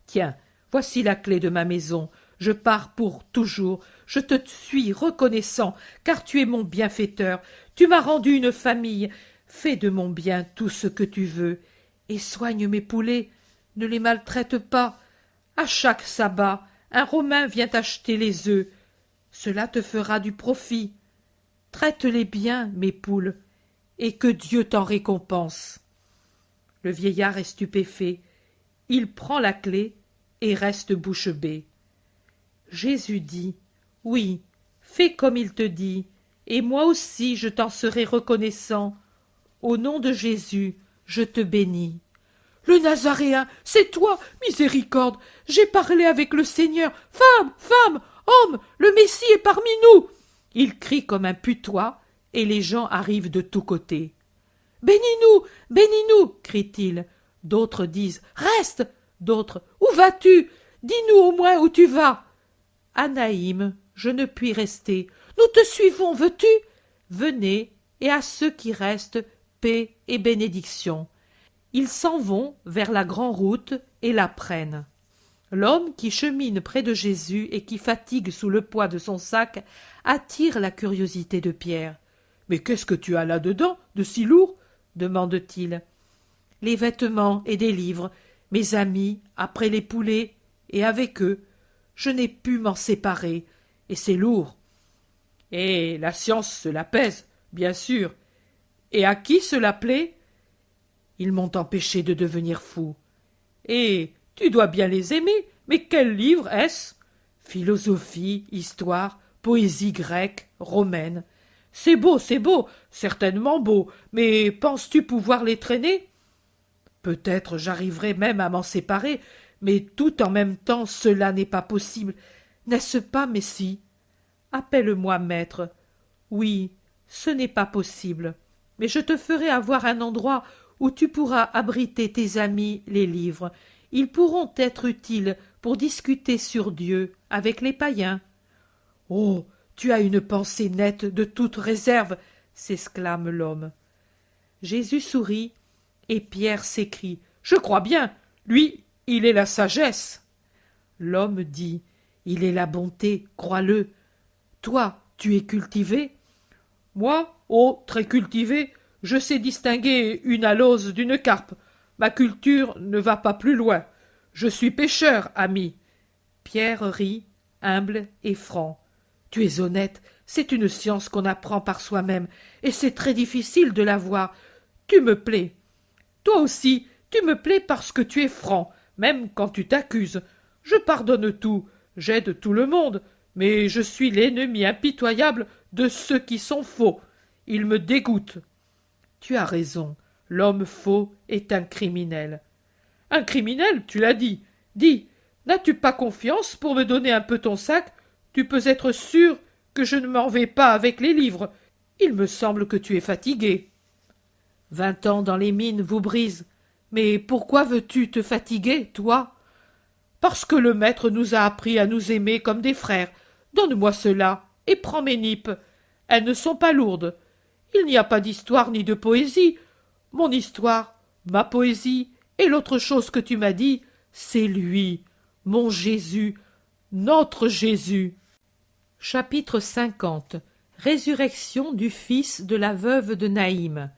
Tiens, voici la clé de ma maison. Je pars pour toujours. Je te suis reconnaissant, car tu es mon bienfaiteur. Tu m'as rendu une famille. Fais de mon bien tout ce que tu veux. Et soigne mes poulets. Ne les maltraite pas. À chaque sabbat, un Romain vient acheter les œufs. Cela te fera du profit. Traite-les bien, mes poules, et que Dieu t'en récompense. Le vieillard est stupéfait. Il prend la clé et reste bouche bée. Jésus dit, « Oui, fais comme il te dit, et moi aussi je t'en serai reconnaissant. Au nom de Jésus, je te bénis. » Le Nazaréen, c'est toi, miséricorde. J'ai parlé avec le Seigneur. Femme, femme, homme, le Messie est parmi nous. Il crie comme un putois, et les gens arrivent de tous côtés. Bénis-nous, bénis-nous, crie-t-il. D'autres disent Reste. D'autres Où vas-tu? Dis-nous au moins où tu vas. À Naïm, je ne puis rester. Nous te suivons, veux-tu? Venez, et à ceux qui restent, paix et bénédiction. Ils s'en vont vers la grande route et la prennent. L'homme qui chemine près de Jésus et qui fatigue sous le poids de son sac attire la curiosité de Pierre. « Mais qu'est-ce que tu as là-dedans, de si lourd ?» demande-t-il. « Les vêtements et des livres, mes amis, après les poulets, et avec eux. Je n'ai pu m'en séparer, et c'est lourd. »« Et la science cela pèse, bien sûr. Et à qui cela plaît ? Ils m'ont empêché de devenir fou. Et tu dois bien les aimer, mais quel livre est-ce ? Philosophie, histoire, poésie grecque, romaine. C'est beau, certainement beau, mais penses-tu pouvoir les traîner ? Peut-être j'arriverai même à m'en séparer, mais tout en même temps cela n'est pas possible. N'est-ce pas, Messie ? Appelle-moi maître. Oui, ce n'est pas possible, mais je te ferai avoir un endroit où tu pourras abriter tes amis les livres. Ils pourront être utiles pour discuter sur Dieu avec les païens. « Oh, tu as une pensée nette de toute réserve !» s'exclame l'homme. Jésus sourit, et Pierre s'écrie « Je crois bien, lui, il est la sagesse !» L'homme dit « Il est la bonté, crois-le. Toi, tu es cultivé ?»« Moi, oh, très cultivé, je sais distinguer une alose d'une carpe. Ma culture ne va pas plus loin. Je suis pêcheur, ami. » Pierre rit, humble et franc. « Tu es honnête, c'est une science qu'on apprend par soi-même, et c'est très difficile de l'avoir. Tu me plais. Toi aussi, tu me plais parce que tu es franc, même quand tu t'accuses. Je pardonne tout, j'aide tout le monde, mais je suis l'ennemi impitoyable de ceux qui sont faux. Ils me dégoûtent. » Tu as raison, l'homme faux est un criminel. Un criminel, tu l'as dit. Dis, n'as-tu pas confiance pour me donner un peu ton sac ? Tu peux être sûr que je ne m'en vais pas avec les livres. Il me semble que tu es fatigué. 20 ans dans les mines vous brisent. Mais pourquoi veux-tu te fatiguer, toi? Parce que le maître nous a appris à nous aimer comme des frères. Donne-moi cela, et prends mes nippes. Elles ne sont pas lourdes. Il n'y a pas d'histoire ni de poésie. Mon histoire, ma poésie, et l'autre chose que tu m'as dit, c'est lui, mon Jésus, notre Jésus. Chapitre 50. Résurrection du fils de la veuve de Naïm.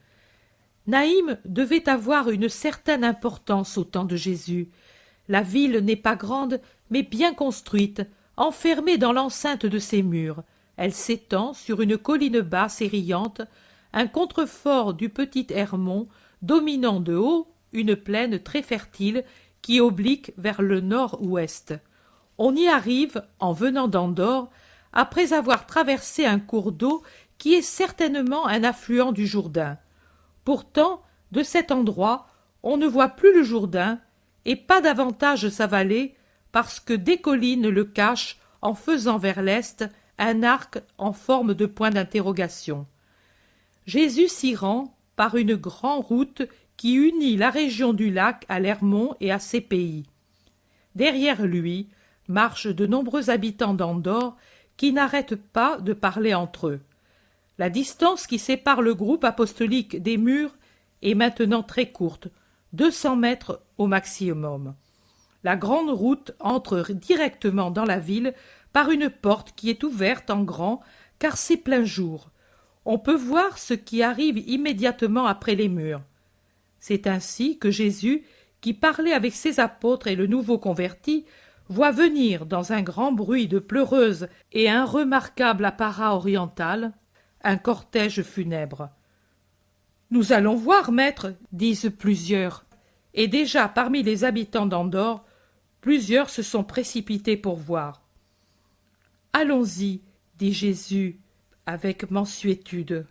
Naïm devait avoir une certaine importance au temps de Jésus. La ville n'est pas grande, mais bien construite, enfermée dans l'enceinte de ses murs. Elle s'étend sur une colline basse et riante, un contrefort du petit Hermon, dominant de haut une plaine très fertile qui oblique vers le nord-ouest. On y arrive, en venant d'Andorre, après avoir traversé un cours d'eau qui est certainement un affluent du Jourdain. Pourtant, de cet endroit, on ne voit plus le Jourdain, et pas davantage sa vallée, parce que des collines le cachent en faisant vers l'est un arc en forme de point d'interrogation. Jésus s'y rend par une grande route qui unit la région du lac à l'Hermon et à ses pays. Derrière lui marchent de nombreux habitants d'Andorre qui n'arrêtent pas de parler entre eux. La distance qui sépare le groupe apostolique des murs est maintenant très courte, 200 mètres au maximum. La grande route entre directement dans la ville par une porte qui est ouverte en grand car c'est plein jour. On peut voir ce qui arrive immédiatement après les murs. C'est ainsi que Jésus, qui parlait avec ses apôtres et le nouveau converti, voit venir dans un grand bruit de pleureuses et un remarquable apparat oriental un cortège funèbre. « Nous allons voir, maître, disent plusieurs. Et déjà parmi les habitants d'Andorre, plusieurs se sont précipités pour voir. « Allons-y, dit Jésus, avec mansuétude. »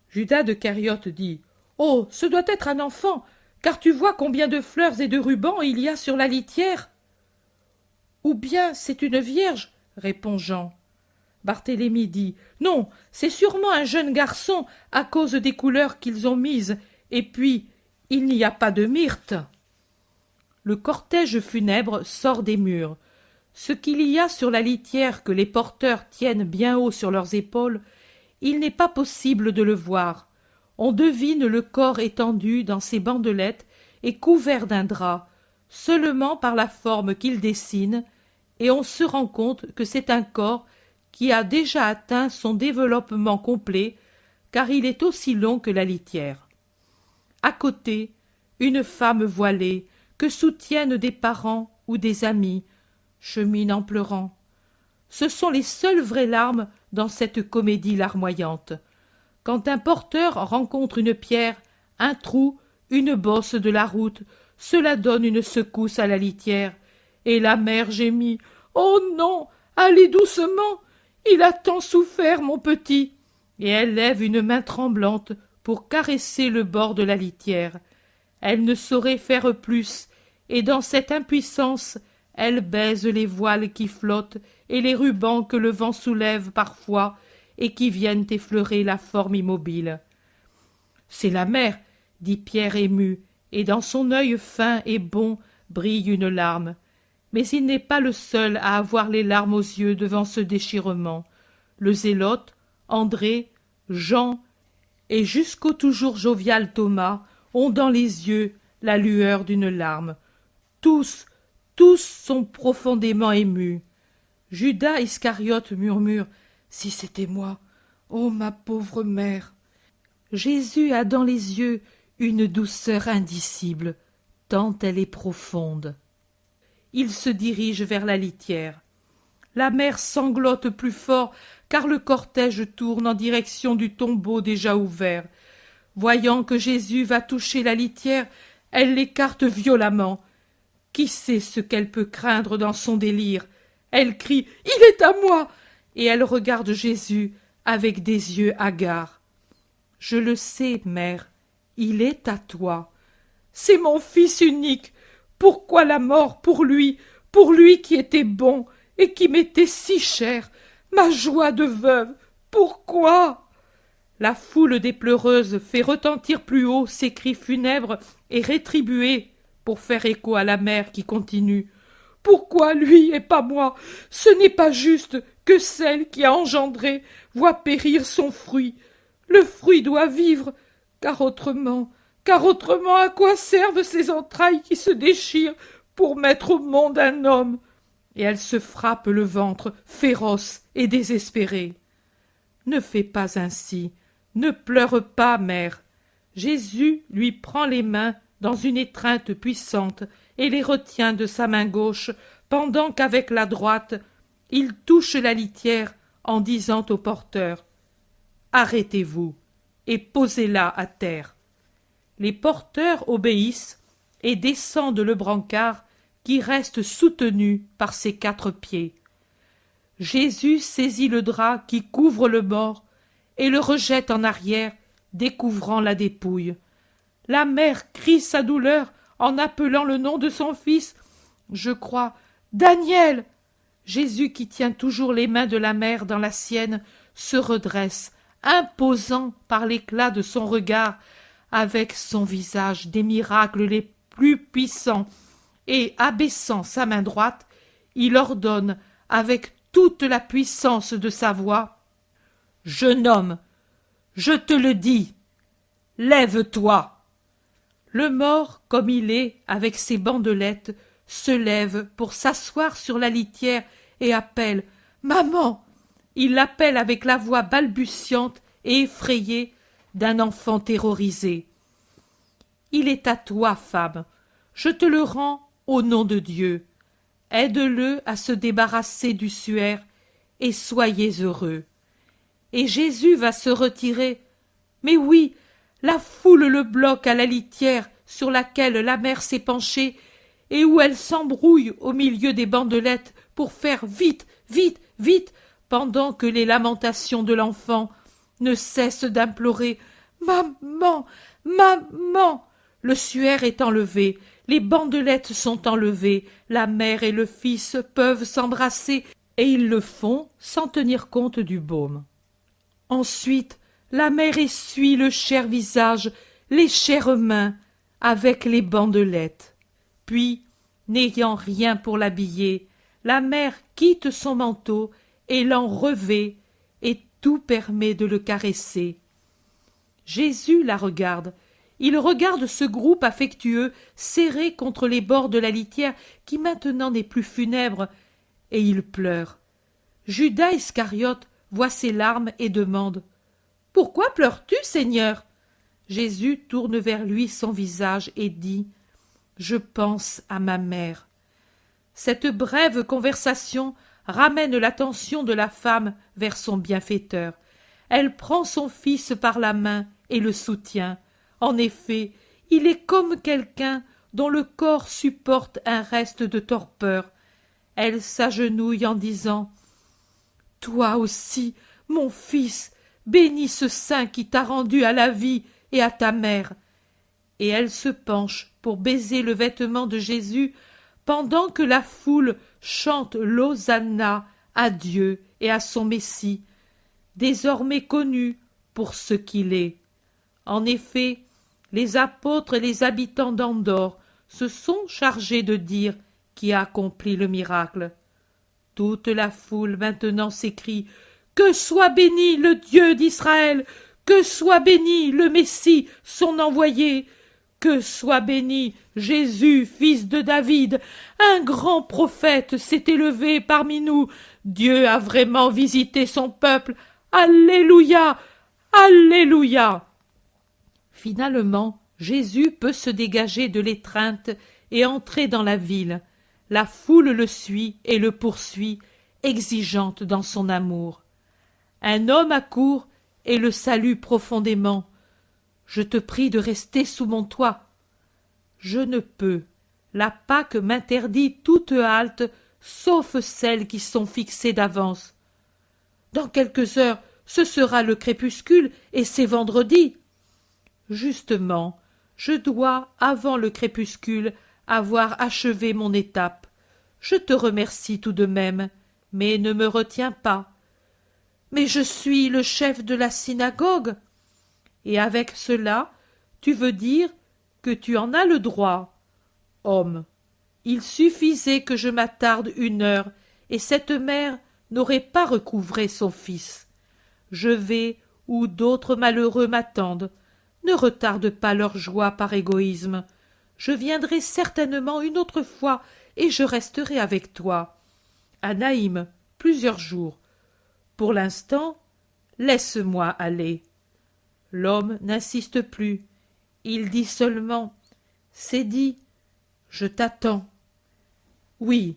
Judas de Cariote dit « Oh, ce doit être un enfant, car tu vois combien de fleurs et de rubans il y a sur la litière. » « Ou bien c'est une vierge, répond Jean. Barthélemy dit « Non, c'est sûrement un jeune garçon à cause des couleurs qu'ils ont mises, et puis il n'y a pas de myrte. » Le cortège funèbre sort des murs. Ce qu'il y a sur la litière que les porteurs tiennent bien haut sur leurs épaules, il n'est pas possible de le voir. On devine le corps étendu dans ses bandelettes et couvert d'un drap, seulement par la forme qu'il dessine, et on se rend compte que c'est un corps qui a déjà atteint son développement complet, car il est aussi long que la litière. À côté, une femme voilée, que soutiennent des parents ou des amis, chemine en pleurant. Ce sont les seules vraies larmes dans cette comédie larmoyante. Quand un porteur rencontre une pierre, un trou, une bosse de la route, cela donne une secousse à la litière, et la mère gémit « Oh non, allez doucement, il a tant souffert, mon petit !» Et elle lève une main tremblante pour caresser le bord de la litière. Elle ne saurait faire plus, et dans cette impuissance, elle baise les voiles qui flottent et les rubans que le vent soulève parfois et qui viennent effleurer la forme immobile. « C'est la mère, » dit Pierre ému, et dans son œil fin et bon brille une larme. Mais il n'est pas le seul à avoir les larmes aux yeux devant ce déchirement. Le zélote, André, Jean et jusqu'au toujours jovial Thomas ont dans les yeux la lueur d'une larme. Tous sont profondément émus. Judas Iscariote murmure « Si c'était moi, ô ma pauvre mère !» Jésus a dans les yeux une douceur indicible, tant elle est profonde. Il se dirige vers la litière. La mère sanglote plus fort, car le cortège tourne en direction du tombeau déjà ouvert. Voyant que Jésus va toucher la litière, elle l'écarte violemment. Qui sait ce qu'elle peut craindre dans son délire? Elle crie « Il est à moi !» et elle regarde Jésus avec des yeux hagards. « Je le sais, mère, il est à toi. C'est mon fils unique. Pourquoi la mort pour lui qui était bon et qui m'était si cher? ma joie de veuve, pourquoi ?» La foule des pleureuses fait retentir plus haut ses cris funèbres et rétribués pour faire écho à la mère qui continue. « Pourquoi lui et pas moi? Ce n'est pas juste que celle qui a engendré voit périr son fruit. Le fruit doit vivre, car autrement, à quoi servent ces entrailles qui se déchirent pour mettre au monde un homme ?» Et elle se frappe le ventre, féroce et désespérée. « Ne fais pas ainsi, ne pleure pas, mère. » Jésus lui prend les mains dans une étreinte puissante et les retient de sa main gauche, pendant qu'avec la droite, il touche la litière en disant au porteur « Arrêtez-vous et posez-la à terre. » Les porteurs obéissent et descendent le brancard qui reste soutenu par ses 4 pieds. Jésus saisit le drap qui couvre le mort et le rejette en arrière, découvrant la dépouille. La mère crie sa douleur en appelant le nom de son fils. Je crois, Daniel. Jésus, qui tient toujours les mains de la mère dans la sienne, se redresse, imposant par l'éclat de son regard, avec son visage des miracles les plus puissants, et abaissant sa main droite, il ordonne avec toute la puissance de sa voix: « Jeune homme, je te le dis, lève-toi !» Le mort, comme il est, avec ses bandelettes, se lève pour s'asseoir sur la litière et appelle « Maman !» Il l'appelle avec la voix balbutiante et effrayée d'un enfant terrorisé. « Il est à toi, femme, je te le rends au nom de Dieu. Aide-le à se débarrasser du suaire et soyez heureux. » Et Jésus va se retirer. Mais oui, la foule le bloque à la litière sur laquelle la mère s'est penchée et où elle s'embrouille au milieu des bandelettes pour faire vite, vite, vite, pendant que les lamentations de l'enfant ne cessent d'implorer « Maman, maman !» Le suaire est enlevé, les bandelettes sont enlevées, la mère et le fils peuvent s'embrasser et ils le font sans tenir compte du baume. Ensuite, la mère essuie le cher visage, les chères mains, avec les bandelettes. Puis, n'ayant rien pour l'habiller, la mère quitte son manteau et l'en revêt, et tout permet de le caresser. Jésus la regarde. Il regarde ce groupe affectueux serré contre les bords de la litière qui maintenant n'est plus funèbre, et il pleure. Judas Iscariote voit ses larmes et demande « Pourquoi pleures-tu, Seigneur ?» Jésus tourne vers lui son visage et dit « Je pense à ma mère. » Cette brève conversation ramène l'attention de la femme vers son bienfaiteur. Elle prend son fils par la main et le soutient. En effet, il est comme quelqu'un dont le corps supporte un reste de torpeur. Elle s'agenouille en disant « Toi aussi, mon fils, bénis ce sein qui t'a rendu à la vie et à ta mère. » Et elle se penche pour baiser le vêtement de Jésus pendant que la foule chante l'Hosanna à Dieu et à son Messie, désormais connu pour ce qu'il est. En effet, les apôtres et les habitants d'Andorre se sont chargés de dire qui a accompli le miracle. Toute la foule maintenant s'écrie « Que soit béni le Dieu d'Israël! Que soit béni le Messie, son envoyé! Que soit béni Jésus, fils de David! Un grand prophète s'est élevé parmi nous. Dieu a vraiment visité son peuple. Alléluia! Alléluia !» Finalement, Jésus peut se dégager de l'étreinte et entrer dans la ville. La foule le suit et le poursuit, exigeante dans son amour. Un homme accourt et le salue profondément. « Je te prie de rester sous mon toit. » « Je ne peux. La Pâque m'interdit toute halte, sauf celles qui sont fixées d'avance. »« Dans quelques heures, ce sera le crépuscule et c'est vendredi. » « Justement, je dois, avant le crépuscule, avoir achevé mon étape. Je te remercie tout de même, mais ne me retiens pas. Mais je suis le chef de la synagogue. Et avec cela, tu veux dire que tu en as le droit. Homme, il suffisait que je m'attarde 1 heure, et cette mère n'aurait pas recouvré son fils. Je vais où d'autres malheureux m'attendent. Ne retarde pas leur joie par égoïsme. Je viendrai certainement une autre fois, et je resterai avec toi. À Naïm, plusieurs jours. Pour l'instant, laisse-moi aller. L'homme n'insiste plus. Il dit seulement « C'est dit, je t'attends. » Oui,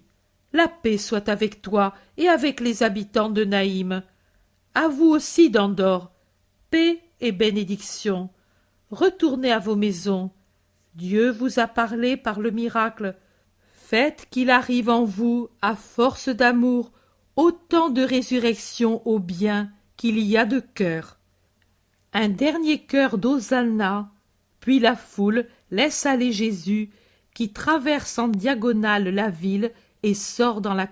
la paix soit avec toi et avec les habitants de Naïm. À vous aussi d'Andorre, paix et bénédiction. Retournez à vos maisons. Dieu vous a parlé par le miracle. Faites qu'il arrive en vous, à force d'amour, autant de résurrection au bien qu'il y a de cœur. Un dernier chœur d'Hosanna, puis la foule laisse aller Jésus, qui traverse en diagonale la ville et sort dans la